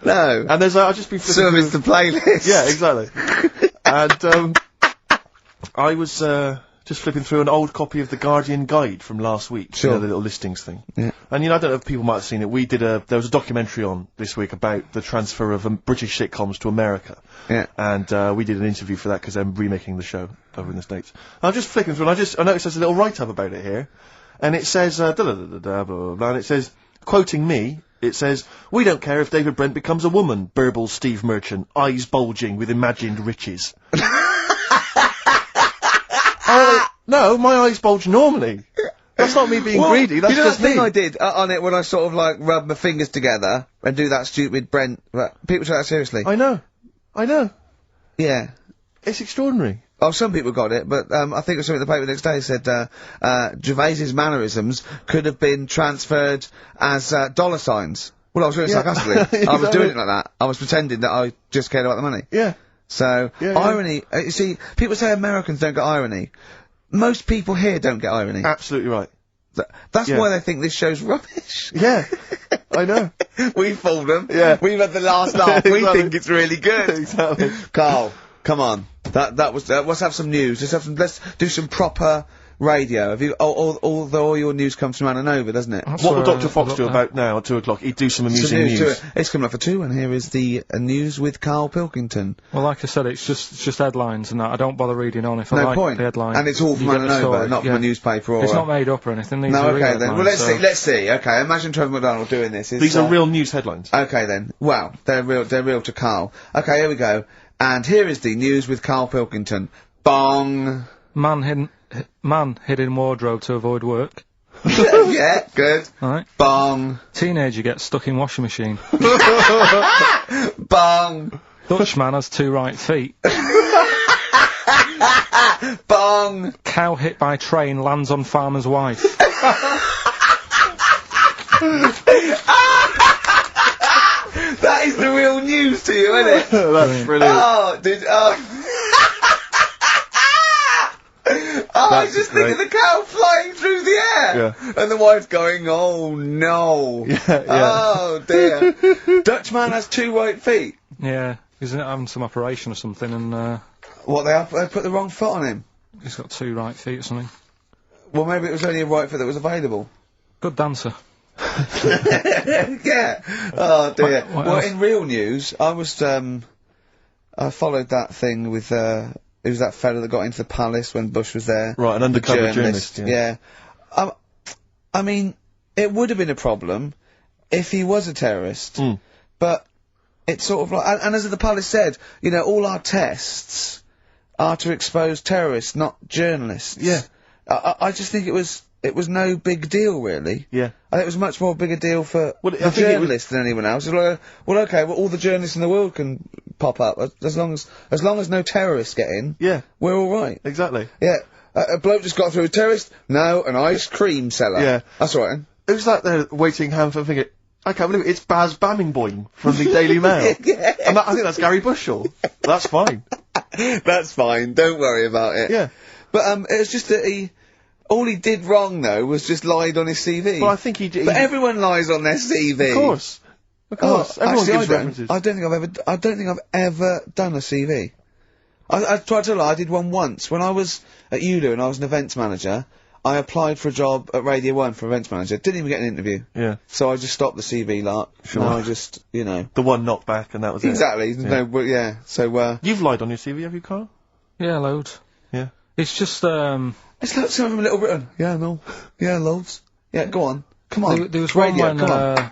No. And there's, I've just been flipping Service the through- playlist. Yeah, exactly. And I was just flipping through an old copy of the Guardian Guide from last week. Sure. You know, the little listings thing. Yeah. And you know, I don't know if people might have seen it. There was a documentary on this week about the transfer of British sitcoms to America. Yeah. And we did an interview for that because I'm remaking the show over in the States. And I'm just flicking through and I noticed there's a little write-up about it here. And it says, blah, blah, blah, blah, and it says, quoting me, it says, "We don't care if David Brent becomes a woman," burbles Steve Merchant, eyes bulging with imagined riches. No, my eyes bulge normally. That's not me being greedy, that's you know just that thing me. I did on it when I sort of like rub my fingers together and do that stupid Brent. People take that seriously. I know. Yeah. It's extraordinary. Oh, some people got it, but I think it was something in the paper the next day said Gervais's mannerisms could have been transferred as dollar signs. Well, I was doing it sarcastically. I was doing it like that. I was pretending that I just cared about the money. Yeah. So, Yeah, irony, you see, people say Americans don't get irony. Most people here don't get irony. Absolutely right. That's Yeah. why they think this show's rubbish. Yeah, I know. We fooled them. Yeah. We've had the last laugh. We Exactly. think it's really good. Exactly. Carl, come on. That was. Let's have some news. Let's do some proper radio. Have you? All your news comes from Anna Nova, doesn't it? That's What will where Dr. I Fox got do that. about now at 2 o'clock? He'd do some Some amusing news to news. it. It's coming up for 2, and here is the news with Karl Pilkington. Well, like I said, it's just headlines and that. I don't bother reading on if I No like point. the headline. And it's all from You get Anna the Nova, story, not from yeah. a newspaper or. It's not made up or anything. These No, are real okay then. Well, headlines, so- let's see. Okay, imagine Trevor McDonald doing this. These are real news headlines. Okay then. Well, they're real to Karl. Okay, here we go. And here is the news with Karl Pilkington. Bong. Man hid in wardrobe to avoid work. Yeah, good. Right. Bong. Teenager gets stuck in washing machine. Bong. Dutchman has 2 right feet. Bong. Cow hit by train lands on farmer's wife. That is the real news to you, isn't it? That's brilliant. Oh, dude. Oh. I That's just great. think of the cow flying through the air. Yeah. And the wife's going, oh no. Yeah. Oh dear. Dutchman has 2 right feet. Yeah, he's having some operation or something, and What, they put the wrong foot on him? he's got 2 right feet or something. Well, maybe it was only a right foot that was available. Good dancer. Yeah. Oh dear. What Well, else? in real news, I followed that thing with, it was that fella that got into the palace when Bush was there. Right, an undercover journalist. Yeah. I mean, it would have been a problem if he was a terrorist, Mm. but it's sort of like, and as the palace said, you know, all our tests are to expose terrorists, not journalists. Yeah. I just think it was no big deal, really. Yeah. I think it was much more big a deal for Well, I the think it was- journalists than anyone else. It's like, well, okay, well, all the journalists in the world can pop up as long as no terrorists get in. Yeah, We're all right. exactly. Yeah, a bloke just got through a terrorist. No, an ice cream seller. Yeah. That's all right. It was like they're waiting hand for finger. I can't believe it. It's Baz Bammingboim from the Daily Mail. Yeah. And I think that's Gary Bushell. That's fine. That's fine. Don't worry about it. Yeah. But it was just that all he did wrong though was just lied on his CV. Well, I think he did. But everyone lies on their CV. Of course. Of course. Everyone actually, gives references. I don't think I've ever done a CV. I tried to lie. I did one once when I was at ULU and I was an events manager. I applied for a job at Radio 1 for events manager. Didn't even get an interview. Yeah. So I just stopped the CV lark. Sure. Now I just, you know. The one knocked back and that was Exactly. it. No, well, yeah. So, You've lied on your CV, have you, Carl? Yeah, loads. Yeah. It's just, it's like some from Little Britain. Yeah, no. Yeah, loads. Yeah, go on. Come on. there was It's radio, one when, come on.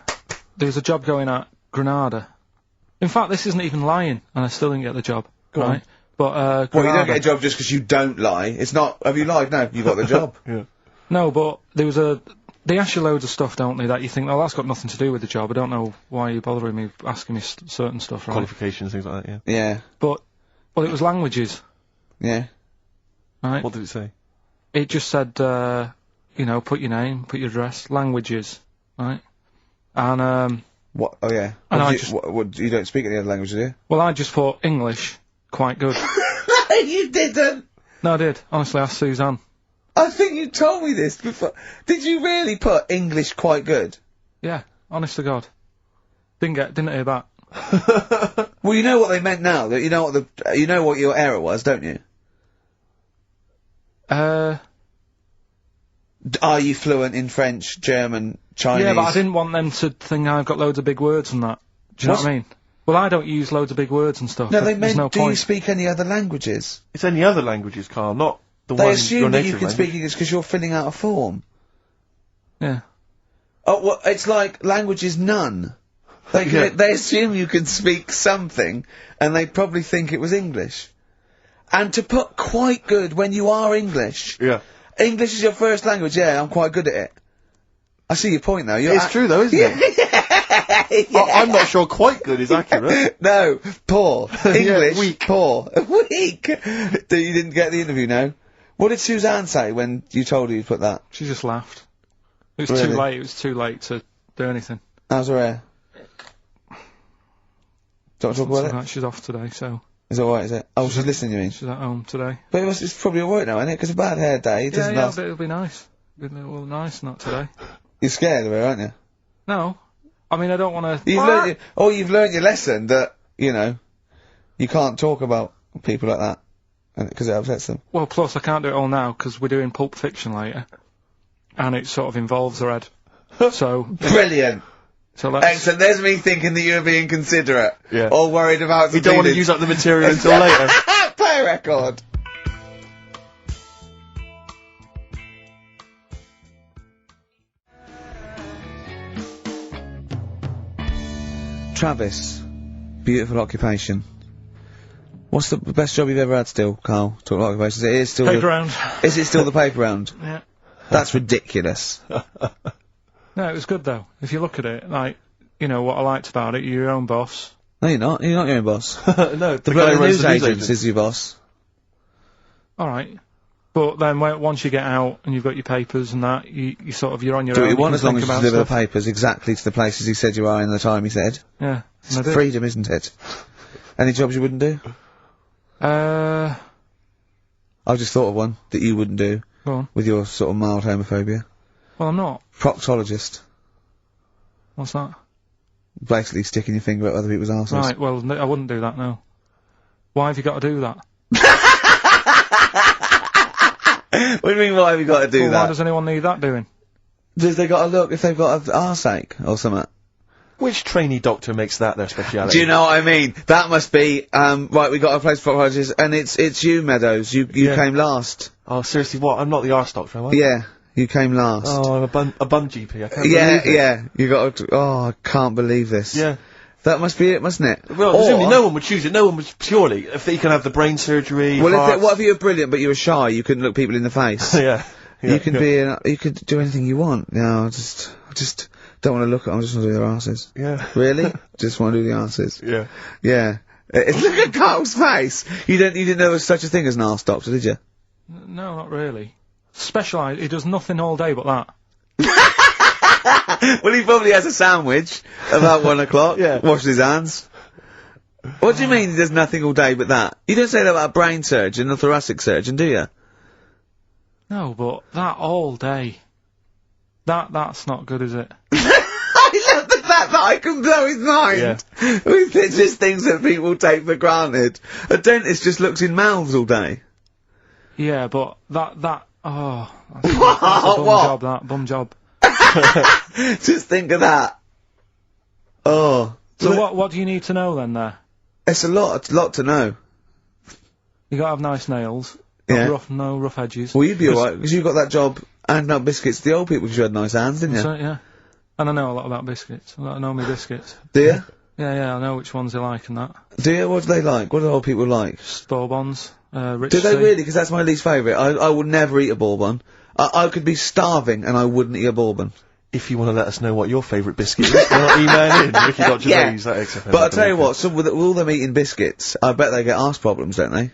there was a job going at Granada. In fact, this isn't even lying, and I still didn't get the job. Go right? on. But, Well, you Granada. don't get a job just because you don't lie. It's not, have you lied? No, you got the job. Yeah. No, but there was they ask you loads of stuff, don't they, that you think, oh, that's got nothing to do with the job. I don't know why you're bothering me, asking me certain stuff, right? Qualifications, things like that, yeah. Yeah. But, well, it was languages, Yeah. right? What did it say? It just said, you know, put your name, put your address, languages, right? And, What? Oh, yeah. And What, I do you, just- what, you don't speak any other languages, do you? well, I just thought English, quite good. You didn't! No, I did. Honestly, asked Suzanne. I think you told me this before. Did you really put English quite good? Yeah, honest to God. Didn't hear that. Well, you know what they meant now. That you know what your error was, don't you? Are you fluent in French, German, Chinese? Yeah, but I didn't want them to think I've got loads of big words and that. Do you know what I mean? Well, I don't use loads of big words and stuff. No, but they there's meant, no do you point. speak any other languages? It's any other languages, Carl, not the They one assume your that native you can language. speak English because you're filling out a form. Yeah. Oh, well, it's like language is none. Yeah. They assume you can speak something, and they probably think it was English. And to put quite good when you are English. Yeah. English is your first language, yeah, I'm quite good at it. I see your point, though. It's true, though, isn't it? I'm not sure quite good is accurate. No, poor. English, weak. poor. Weak. You didn't get the interview, no? What did Suzanne say when you told her you put that? She just laughed. It was Really? too late. It was too late to do anything. How's her hair? Do you want to talk So about it? that she's off today, so Is it alright, is it? Oh, she's listening, you mean? she's at home today. But it's probably alright now, isn't it? Because a bad hair day, it doesn't Yeah, last. but it'll be nice. been a little nice not today. You're scared of her, aren't you? No. I mean, I don't want to... You've learned your lesson that, you know, you can't talk about people like that. Because it upsets them. Well, plus I can't do it all now, because we're doing Pulp Fiction later. And it sort of involves her head. So... Brilliant! So let's... Excellent, there's me thinking that you were being considerate. Yeah. Or worried about... You don't want to use up the material until later. Play a record! Travis. Beautiful occupation. What's the best job you've ever had still, Carl? Talk about occupations. It is still Paper round. Is it still the paper round? Yeah. That's ridiculous. No, it was good though. If you look at it, like, you know, what I liked about it, you're your own boss. No, you're not. You're not your own boss. No, The bloke at the news agents is your boss. Alright. But then once you get out and you've got your papers and that, you sort of, you're on your Do own. what you want can as long think as you about deliver the stuff. papers exactly to the places he said you are in the time he said. Yeah. It's and I did. freedom, isn't it? Any jobs you wouldn't do? I just thought of one that you wouldn't do Go on. with your sort of mild homophobia. Well, I'm not. Proctologist. What's that? Basically sticking your finger at other people's arses. Right, well, I wouldn't do that, no. Why have you got to do that? What do you mean, why have you got to do Well, that? why does anyone need that doing? Does they got to look if they've got an arseache or something? Which trainee doctor makes that their speciality? Do you know what I mean? That must be, right, we got a place for proctologists, and it's you, Meadows. You Yeah. came last. Oh, seriously, what? I'm not the arse doctor, am I? Yeah, you came last. Oh, I'm a bum GP. I can't yeah, believe it. yeah. You got to, I can't believe this. Yeah. That must be it, mustn't it? Well, presumably no one would choose it. No one would purely if they can have the brain surgery. Well, hearts. what if you were brilliant but you were shy? You couldn't look people in the face. yeah. You could you could do anything you want. No, I just don't want to look at them. I just want to do their asses. Yeah. Really? Just want to do the asses. Yeah. Yeah. Look at Carl's face. You didn't know there was such a thing as an arse doctor, did you? No, not really. Specialised, he does nothing all day but that. Well, he probably has a sandwich about 1 o'clock. Yeah. Washes his hands. What do you mean he does nothing all day but that? You don't say that about a brain surgeon or thoracic surgeon, do you? No, but that all day. That's not good, is it? I love the fact that I can blow his mind with just things that people take for granted. A dentist just looks in mouths all day. Yeah, but that's a bum What? job, that. Bum job. Just think of that. Oh. So what do you need to know then there? It's a lot to know. You gotta have nice nails. Yeah. No rough edges. Well, you'd be alright, because you got that job handing out biscuits to the old people because you had nice hands, didn't you? So, yeah. And I know a lot about biscuits. I know me biscuits. Do you? Yeah, I know which ones they like and that. Do you? What do they like? What do old people like? Bourbons, rich Do they tea. really? Because that's my least favourite. I would never eat a bourbon. I could be starving and I wouldn't eat a bourbon. If you want to let us know what your favourite biscuit is, email in Ricky.Gervais. Yeah. That XFM. But I'll tell you what, with all them eating biscuits, I bet they get arse problems, don't they?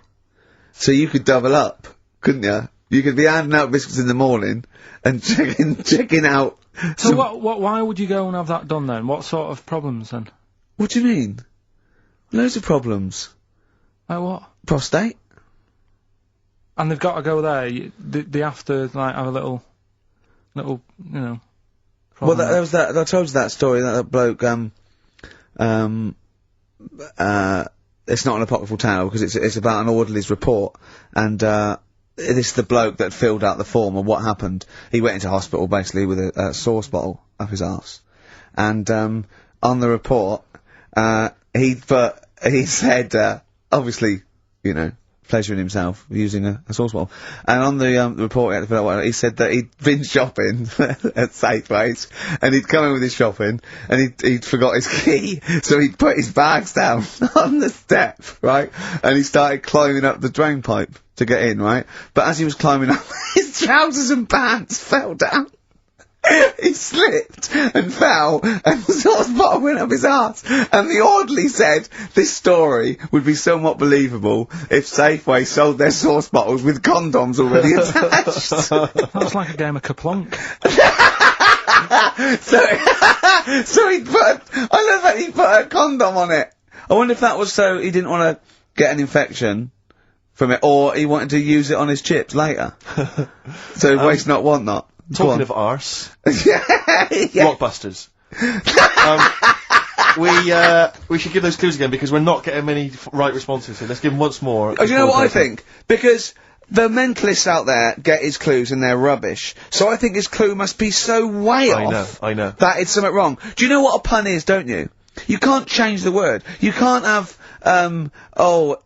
So you could double up, couldn't you? You could be handing out biscuits in the morning and checking out. So why would you go and have that done then? What sort of problems then? What do you mean? Loads of problems. Like what? Prostate. And they've got to go there. They have to like have a little, you know. Well, problem. there was that. I told you that story. That bloke. It's not an apocryphal tale because it's about an orderly's report, and this is the bloke that filled out the form of what happened. He went into hospital basically with a sauce bottle up his arse, and on the report, he said obviously, you know, pleasuring himself using a sauce bottle. And on the report he had to fill out, he said that he'd been shopping at Safeways, and he'd come in with his shopping, and he'd forgot his key, so he'd put his bags down on the step, right? And he started climbing up the drain pipe to get in, right? But as he was climbing up, his trousers and pants fell down. He slipped and fell, and the sauce bottle went up his arse. And the orderly said this story would be somewhat believable if Safeway sold their sauce bottles with condoms already attached. That was like a game of Kaplunk. So he I love that he put a condom on it. I wonder if that was so he didn't want to get an infection from it, or he wanted to use it on his chips later. So waste not, want not. Talking of arse, yeah. Blockbusters. We should give those clues again because we're not getting many right responses here. Let's give them once more. Oh, do you know what I think? Because the mentalists out there get his clues and they're rubbish. So I think his clue must be so way off. I know. That it's something wrong. Do you know what a pun is, don't you? You can't change the word. You can't have,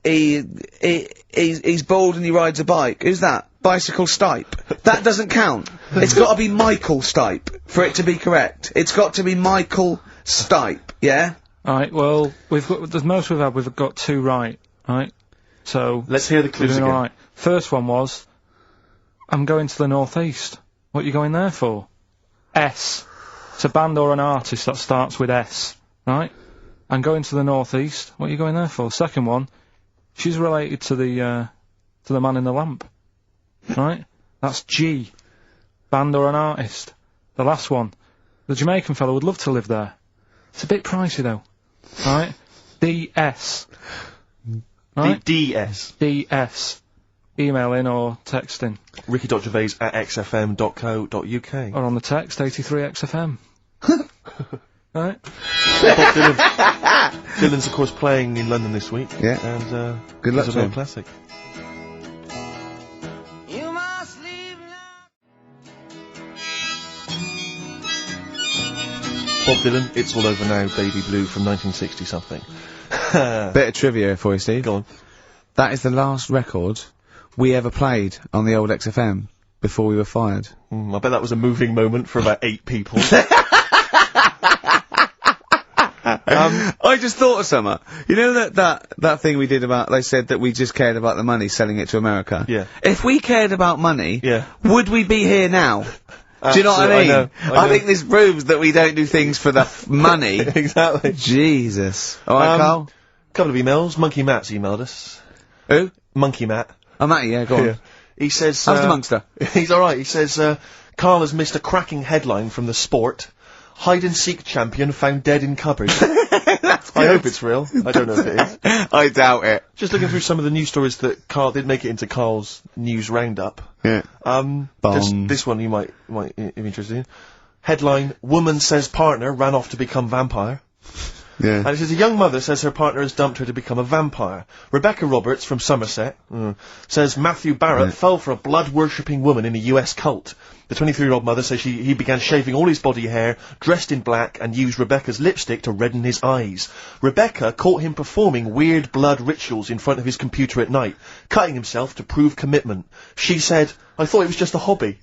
he's bald and he rides a bike. Who's that? Bicycle Stipe. That doesn't count. It's gotta be Michael Stipe for it to be correct. It's got to be Michael Stipe, yeah? Alright, well, the most we've got 2 right, right? So... Let's hear the clues again. Alright. First one was, I'm going to the northeast. What are you going there for? S. It's a band or an artist that starts with S, right? I'm going to the northeast. What are you going there for? Second one, she's related to the man in the lamp, right? That's G. Band or an artist. The last one, the Jamaican fellow would love to live there. It's a bit pricey though, right? DS. Right? DS. DS. Email in or text in. ricky.gervais@xfm.co.uk. Or on the text, 83XFM. Right? Bob Dylan. Dylan's, of course, playing in London this week. Yeah. And, good luck it's to a him. classic. Bob Dylan, It's All Over Now, Baby Blue from 1960 something. Bit of trivia for you, Steve. Go on. That is the last record we ever played on the old XFM before we were fired. I bet that was a moving moment for about 8 people. I just thought of something. You know that thing we did about, they said that we just cared about the money selling it to America? Yeah. If we cared about money, Yeah. would we be here now? Do you know what I mean? I know. I think this proves that we don't do things for the money. Exactly. Jesus. Alright, Carl? Couple of emails. Monkey Matt's emailed us. Who? Monkey Matt. Oh, Matty, yeah, go on. Yeah. He says... How's the Monster? He's alright. He says, Carl has missed a cracking headline from The Sport. Hide-and-seek champion found dead in cupboard. I hope it's real. I don't know if it is. I doubt it. Just looking through some of the news stories that Carl did make it into Carl's news roundup. Yeah. Just this one you might be interested in. Headline, woman says partner ran off to become vampire. Yeah. And it says, a young mother says her partner has dumped her to become a vampire. Rebecca Roberts from Somerset says Matthew Barrett fell for a blood-worshipping woman in a US cult. The 23-year-old mother says he began shaving all his body hair, dressed in black, and used Rebecca's lipstick to redden his eyes. Rebecca caught him performing weird blood rituals in front of his computer at night, cutting himself to prove commitment. She said, I thought it was just a hobby.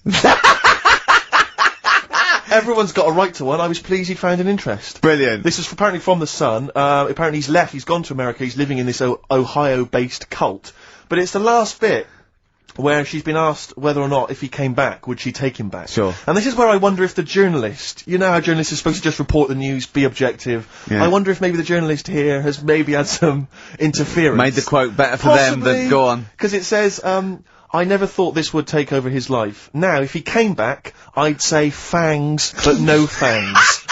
Everyone's got a right to one. I was pleased he found an interest. Brilliant. This is apparently from The Sun. Apparently he's left, he's gone to America, he's living in this Ohio-based cult. But it's the last bit where she's been asked whether or not, if he came back, would she take him back? Sure. And this is where I wonder if the journalist, you know how journalists are supposed to just report the news, be objective. Yeah. I wonder if maybe the journalist here has maybe had some interference. Made the quote better for them than, go on. Because it says, I never thought this would take over his life. Now, if he came back, I'd say fangs, but no fangs.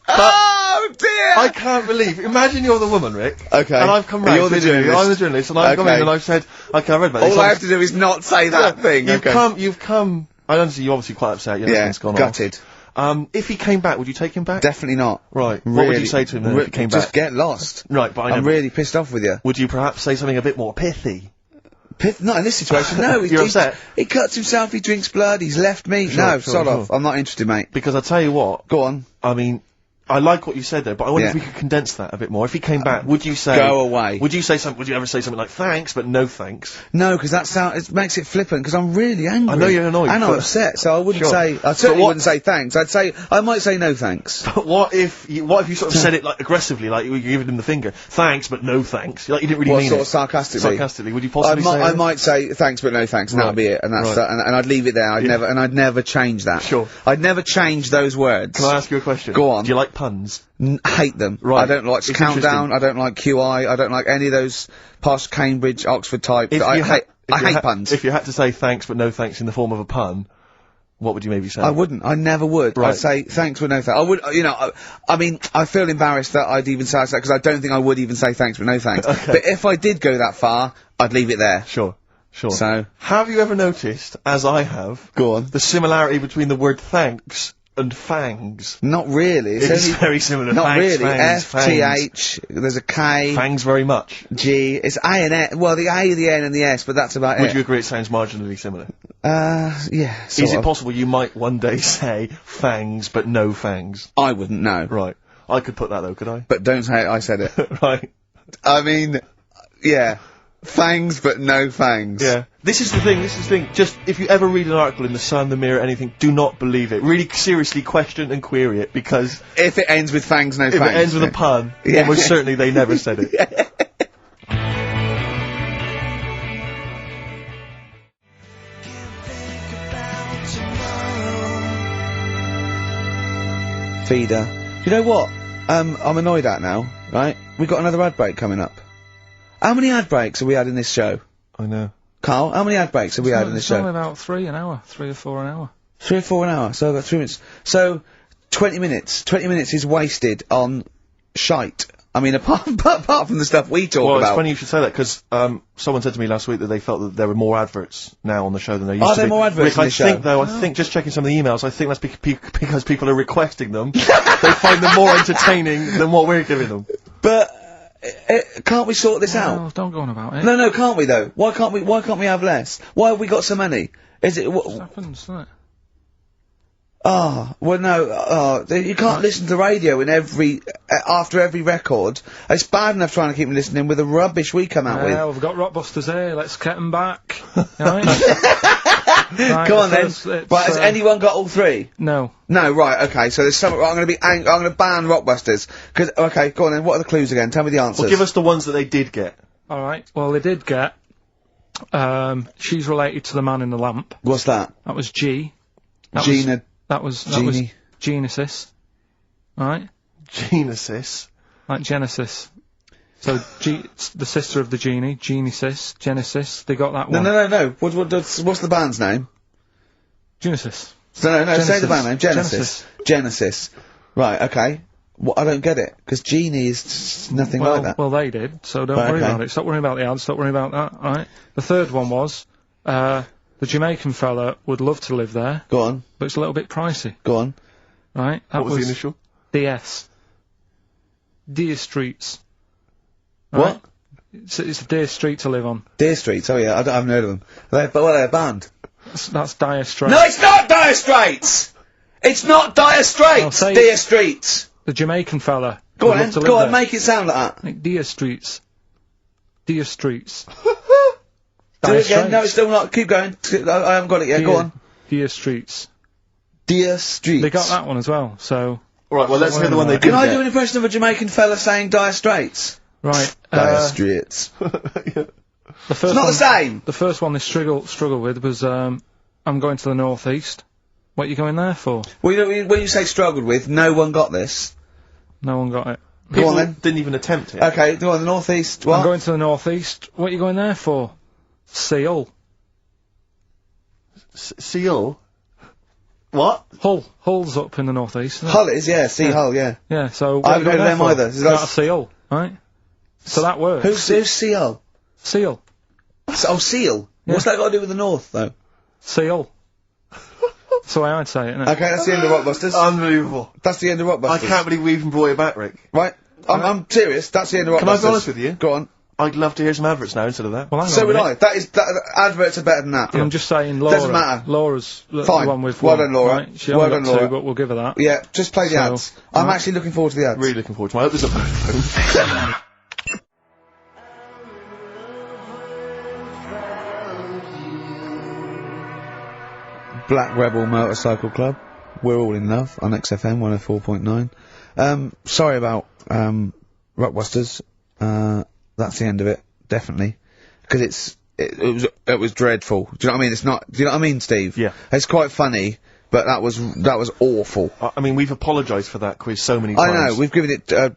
Oh dear! I can't believe. Imagine you're the woman, Rick. Okay. And I've come round. You're the to you. journalist. I'm the journalist, and I've come in and I've said, okay, I read about this. All I have to do is not say that thing. You've come. I understand you're obviously quite upset. Your husband's gone gutted. off. If he came back, would you take him back? Definitely not. Right. Really, What would you say to him then if he came just back? get lost. Right, but I'm really pissed off with you. Would you perhaps say something a bit more pithy? Not in this situation, no. You're upset? He cuts himself, he drinks blood, he's left me. No, sod off. I'm not interested, mate. Because I'll tell you what. Go on. I mean, I like what you said there, but I wonder if we could condense that a bit more. If he came back, would you say... Go away. Would you ever say something like, thanks, but no thanks? No, because it makes it flippant, because I'm really angry. I know you're annoyed. And I'm upset, so I wouldn't say... I certainly wouldn't say thanks. I might say no thanks. But what if you sort of said it, like, aggressively, like, you were giving him the finger, thanks, but no thanks? Like, you didn't really mean sort it. of sarcastically? Sarcastically, would you possibly say I might say thanks, but no thanks, and that'll be it, and that's that, and I'd leave it there. I'd never change that. Sure. I'd never change those words. Can I ask you a question? Go on. Do you like puns? Hate them. Right. I don't like Countdown, I don't like QI, I don't like any of those past Cambridge, Oxford type. I hate puns. If you had to say thanks but no thanks in the form of a pun, what would you maybe say? I wouldn't. I never would. Right. I'd say thanks but no thanks. I would, I mean, I feel embarrassed that I'd even say that because I don't think I would even say thanks but no thanks. Okay. But if I did go that far, I'd leave it there. Sure. Sure. So, Have you ever noticed, as I have, go on. the similarity between the word thanks and fangs? Not really. It's very similar. Not Thanks, really. fangs, F-T-H, there's a K, Fangs very much. G, it's A and S, well, the A, the N and the S, but that's about Would it. you agree it sounds marginally similar? Yeah, Is it possible you might one day say fangs but no fangs? I wouldn't know. Right. I could put that though, could I? But don't say I said it. Right. I mean, yeah. Fangs, but no fangs. Yeah. This is the thing. Just, if you ever read an article in The Sun, The Mirror, anything, do not believe it. Really seriously question and query it, because If it ends with fangs, no if fangs. it ends with a pun, Yeah. almost certainly they never said it. Feeder. You know what? I'm annoyed at now, right? We've got another ad break coming up. How many ad breaks have we had in this show? I know. Carl, how many ad breaks have we had in this It's only show? about 3 an hour, 3 or 4 an hour. 3 or 4 an hour, so I've got 3 minutes. So, 20 minutes. 20 minutes is wasted on shite. I mean, apart from the stuff we talk Well, about. it's funny you should say that, because someone said to me last week that they felt that there were more adverts now on the show than there used Are to there be. more adverts Rick, in I this think, show? though, I think, just checking some of the emails, I think that's because people are requesting them. They find them more entertaining than what we're giving them. But, can't we sort this out? Oh, don't go on about it. No, can't we though? Why can't we have less? Why have we got so many? Is it, It happens, doesn't it? well no, you can't listen to radio in after every record. It's bad enough trying to keep me listening with the rubbish we come out with. Yeah, we've got Rockbusters here, let's get them back. Right? Right, Come on then. it's, Right, has anyone got all 3? No. No, right, okay, so there's some, I'm gonna ban Rockbusters. Okay, go on then, what are the clues again? Tell me the answers. Well, give us the ones that they did get. Alright, well they did get, she's related to the man in the lamp. What's that? That was G. Gina. That was Genie. Genesis. Right? Genesis. Like Genesis. So, the sister of the genie, Genesis, they got that one. No. What's the band's name? Genesis. No, Genesis. say the band name. Genesis. Right, okay. I don't get it, because Genie is just nothing like that. Well, they did, so don't Right, worry okay. about it. Stop worrying about the ads, stop worrying about that, right? The third one was, the Jamaican fella would love to live there, Go on, but it's a little bit pricey, go on. right? That What was the initial? DS. Deer Streets. What? It's a Deer Street to live on. Deer Streets, oh yeah, I haven't heard of them. They're a band. That's Dire Straits. No, it's not Dire Straits! It's not Dire I'll Straits! say- Deer Streets! The Jamaican fella. Go would on love to then, live go on, there. make it sound like that. Like Deer Streets. Deer Streets. Do Dire it again, no, Straits. it's still not, keep going. I haven't got it yet, go on. Deer Streets. Deer Streets. They got that one as well, so... Alright, well, let's hear the one they did Can I get. do an impression of a Jamaican fella saying Dire Straits? Right, Dire Straits. the first It's not one, the same! The first one they struggled with was, I'm going to the northeast. What are you going there for? Well, when you say struggled with, no one got this. No one got it. Go People on then. didn't even attempt it. Okay, go on, the northeast, I'm what? going to the northeast. What are you going there for? Seal. Seal? What? Hull's up in the northeast. Isn't it? Hull is, yeah, Sea Hull, yeah. Yeah, so... I haven't what are you heard of going them there either. for? So Got a that's- seal, right? So that works. Who's Sea Hull? Seal. Oh, Seal. Yeah. What's that got to do with the north, though? Seal. That's the way I'd say it, innit? Okay, that's the end of Rockbusters. Unbelievable. That's the end of Rockbusters. I can't believe we even brought it back, Rick. Right? I'm serious, that's the end of Rockbusters. Can I be honest with you? Go on. I'd love to hear some adverts now instead of that. Well, hang So on a would minute. I. Adverts are better than that. I'm just saying Laura. Doesn't matter. Laura's the Fine. one with Well one, done, Laura. Right? She Well only done, got two, Laura. but we'll give her that. Yeah, just play the So, ads. I'm right. actually looking forward to the ads. Really looking forward to it. I hope there's a phone. Black Rebel Motorcycle Club. We're all in love on XFM 104.9. Sorry about Rockbusters. That's the end of it, definitely, because it was dreadful. Do you know what I mean? It's not. Do you know what I mean, Steve? Yeah. It's quite funny, but that was awful. I mean, we've apologised for that quiz so many I times. know. We've given it. I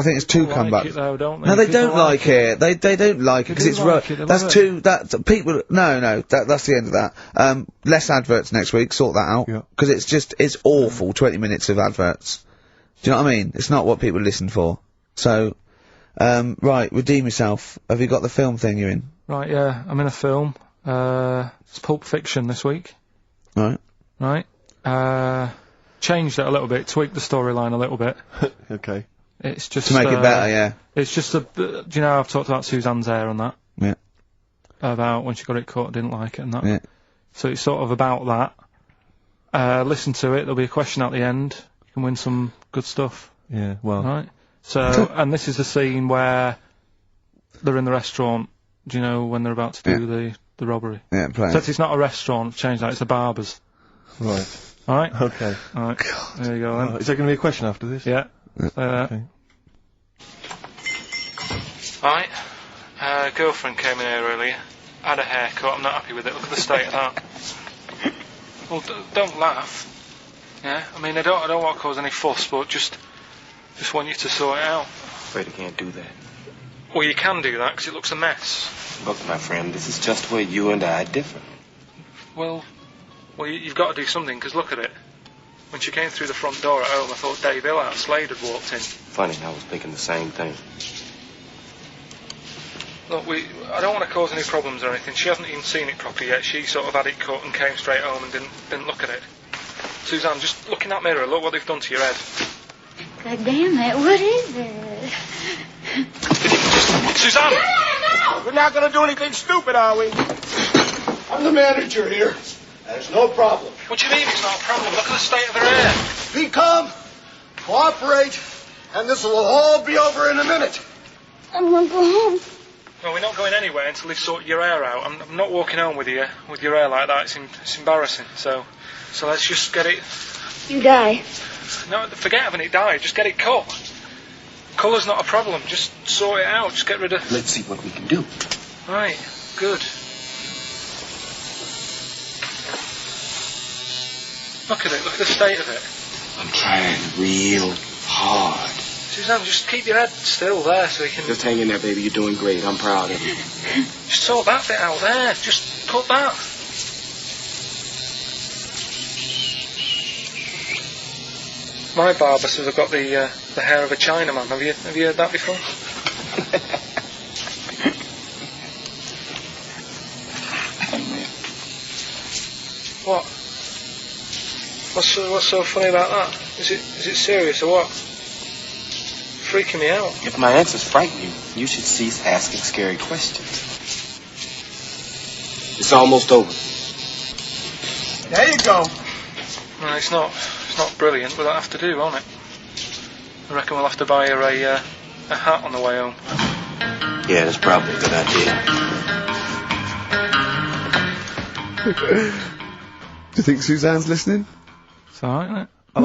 think it's 2 Like comebacks. it though, don't they? No, they People don't like it. They don't like it because do it's like it, they that's love too. That's people. No. That's the end of that. Less adverts next week. Sort that out. Yeah. Because it's awful. 20 minutes of adverts. Do you know what I mean? It's not what people listen for. So, right, redeem yourself. Have you got the film thing you're in? Right, yeah, I'm in a film. It's Pulp Fiction this week. Right. Right. Changed it a little bit, tweaked the storyline a little bit. Okay. It's just To make it better, yeah. It's just do you know I've talked about Suzanne's hair and that? Yeah. About when she got it cut, didn't like it and that. Yeah. So it's sort of about that. Listen to it. There'll be a question at the end. You can win some good stuff. Yeah. Well. Right. So and this is the scene where they're in the restaurant. Do you know when they're about to do the robbery? Yeah, play. Except it's not a restaurant. Change that. It's a barber's. Right. All right. Okay. All right. There you go then. Is there going to be a question after this? Yeah. Okay. Right. Girlfriend came in here earlier. Had a haircut. I'm not happy with it. Look at the state of that. Well, don't laugh. Yeah. I mean, I don't want to cause any fuss, but just want you to sort it out. Afraid I can't do that. Well, you can do that because it looks a mess. Look, my friend, this is just where you and I differ. Well, you've got to do something because look at it. When she came through the front door at home, I thought Dave Hill out Slade had walked in. Funny, I was thinking the same thing. Look, I don't want to cause any problems or anything. She hasn't even seen it properly yet. She sort of had it cut and came straight home and didn't look at it. Suzanne, just look in that mirror. Look what they've done to your head. God damn it, what is it? Suzanne! No! We're not gonna do anything stupid, are we? I'm the manager here. There's no problem. What do you mean it's not a problem? Look at the state of her hair. Be calm, cooperate, and this will all be over in a minute. I want to go home. No, we're not going anywhere until they've sorted your hair out. I'm not walking home with your hair like that. It's embarrassing. So let's just get it... You die. No, forget having it dyed. Just get it cut. Colour's not a problem. Just sort it out. Just get rid of... Let's see what we can do. Right. Good. Look at it. Look at the state of it. I'm trying real hard. Suzanne, just keep your head still there so you can... Just hang in there, baby. You're doing great. I'm proud of you. Just sort that bit out there. Just cut that. My barber says I've got the hair of a Chinaman. Have you heard that before? What? What's so funny about that? Is it serious or what? Freaking me out. If my answers frighten you, you should cease asking scary questions. It's almost over. There you go. No, it's not brilliant, but that'll have to do, won't it? I reckon we'll have to buy her a hat on the way home. Yeah, that's probably a good idea. Do you think Suzanne's listening? It's alright, isn't it? I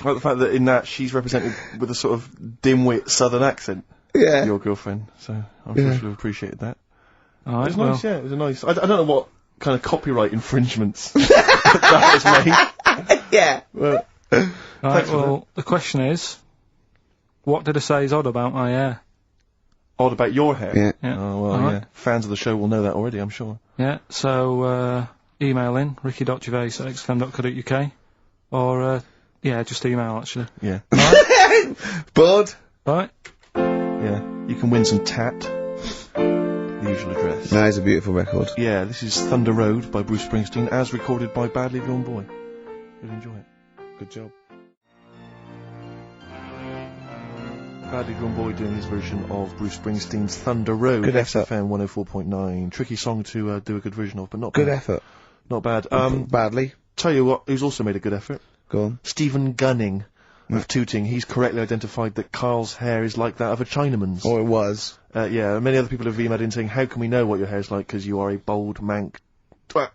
like the fact that in that she's represented with a sort of dimwit southern accent. Yeah. Your girlfriend, so I'm sure she'll have appreciated that. Alright, It was nice, yeah, it was a nice... I don't know what kind of copyright infringements that has made. Yeah. But, Right, well, the question is, what did I say is odd about my hair? odd about your hair? Yeah. Yeah. Oh, well, Alright. yeah. Fans of the show will know that already, I'm sure. Yeah, so, email in, ricky.gervais@xfm.co.uk, or, just email, actually. Yeah. Bored? Right? Yeah. You can win some tat. The usual address. That is a beautiful record. Yeah, this is Thunder Road by Bruce Springsteen, as recorded by Badly Drawn Boy. You'll enjoy it. Good job. Badly Drawn Boy doing his version of Bruce Springsteen's Thunder Road. Good effort. XFM 104.9. Tricky song to do a good version of, but not Good bad. effort. Not bad. Badly. Tell you what, who's also made a good effort? Go on. Stephen Gunning of Tooting. He's correctly identified that Carl's hair is like that of a Chinaman's. Or it was. Yeah, many other people have emailed in saying, how can we know what your hair's like, because you are a bold mank twat.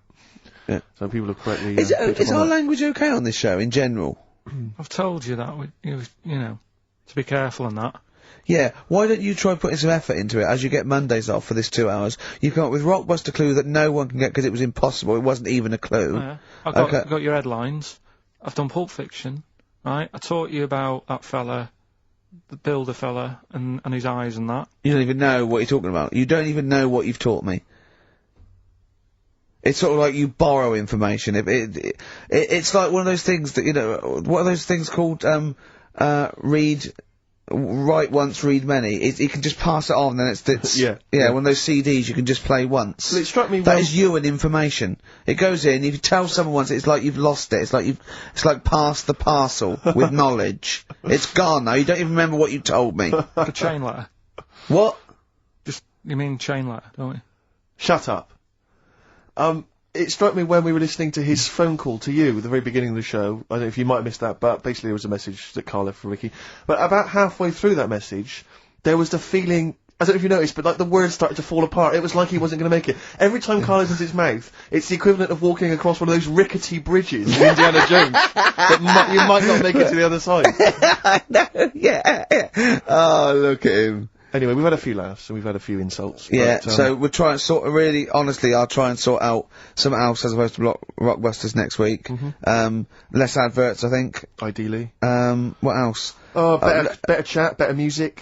Yeah. So people have correctly... Is picked up our on that. language okay on this show, in general? I've told you that, you know, to be careful on that. Yeah, why don't you try putting some effort into it as you get Mondays off for this 2 hours? You come up with Rockbuster clue that no one can get because it was impossible, it wasn't even a clue. Yeah. I've Okay. got your headlines. I've done Pulp Fiction, right? I taught you about that fella, the builder fella, and his eyes and that. You don't even know what you're talking about. You don't even know what you've taught me. It's sort of like you borrow information. It's like one of those things that, you know, what are those things called, read write once, read many. He can just pass it on, and it's Yeah. one of those CDs you can just play once. Well, it struck me That when- is you and information. It goes in. If you tell someone once, it's like you've lost it. It's like passed the parcel with knowledge. It's gone now. You don't even remember what you told me. Like a chain letter. What? You mean chain letter, don't you? Shut up. It struck me when we were listening to his phone call to you at the very beginning of the show. I don't know if you might have missed that, but basically there was a message that Karl left for Ricky. But about halfway through that message, there was the feeling, I don't know if you noticed, but like the words started to fall apart. It was like he wasn't going to make it. Every time Karl opens his mouth, it's the equivalent of walking across one of those rickety bridges in Indiana Jones. That you might not make it to the other side. I know, yeah. Oh, look at him. Anyway, we've had a few laughs and we've had a few insults. Yeah, but, so we'll try and honestly, I'll try and sort out something else as opposed to Rockbusters next week. Less adverts, I think. Ideally. What else? Oh, better chat, better music,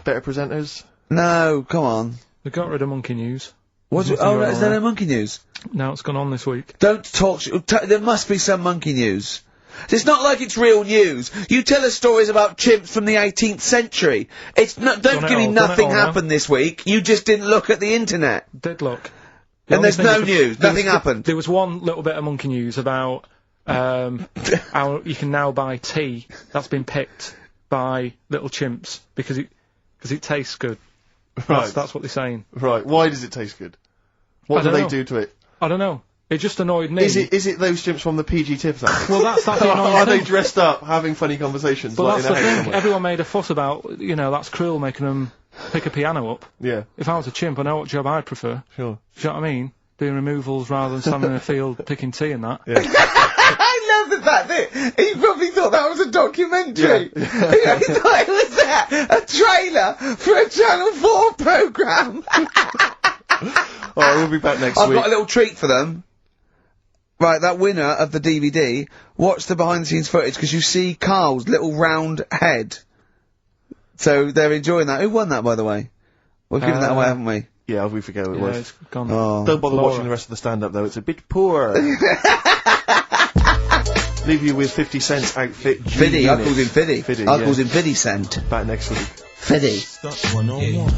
better presenters. No, come on. They got rid of Monkey News. What's it? Nothing Oh, going is on there there. no Monkey News? No, it's gone on this week. Don't talk. There must be some Monkey News. It's not like it's real news. You tell us stories about chimps from the 18th century. It's not. Don't give me nothing happened this week. You just didn't look at the internet. Did look. And there's no news. Nothing happened. There was one little bit of Monkey News about how you can now buy tea that's been picked by little chimps because it tastes good. Right. That's what they're saying. Right. Why does it taste good? What do they do to it? I don't know. It just annoyed me. Is it those chimps from the PG Tips Act? Well, that's the annoying Are thing. they dressed up, having funny conversations? But like that's in a the house thing. somewhere? Everyone made a fuss about, that's cruel, making them pick a piano up. Yeah. If I was a chimp, I know what job I'd prefer. Sure. Do you know what I mean? Doing removals rather than standing in a field picking tea and that. Yeah. I love the fact that he probably thought that was a documentary. Yeah. He thought it was a trailer for a Channel 4 programme. Alright, we'll be back next I've week. got a little treat for them. Right, that winner of the DVD, watch the behind-the-scenes footage, because you see Karl's little round head. So they're enjoying that. Who won that, by the way? We've given that away, haven't we? Yeah, we forget who it was. It's gone. Oh. Don't bother Laura. watching the rest of the stand-up, though. It's a bit poor. Leave you with 50 Cent's outfit. Fiddy, I called him Fiddy. Fiddy, I called him Fiddy Cent. Back next week. Fiddy. Stuck 101.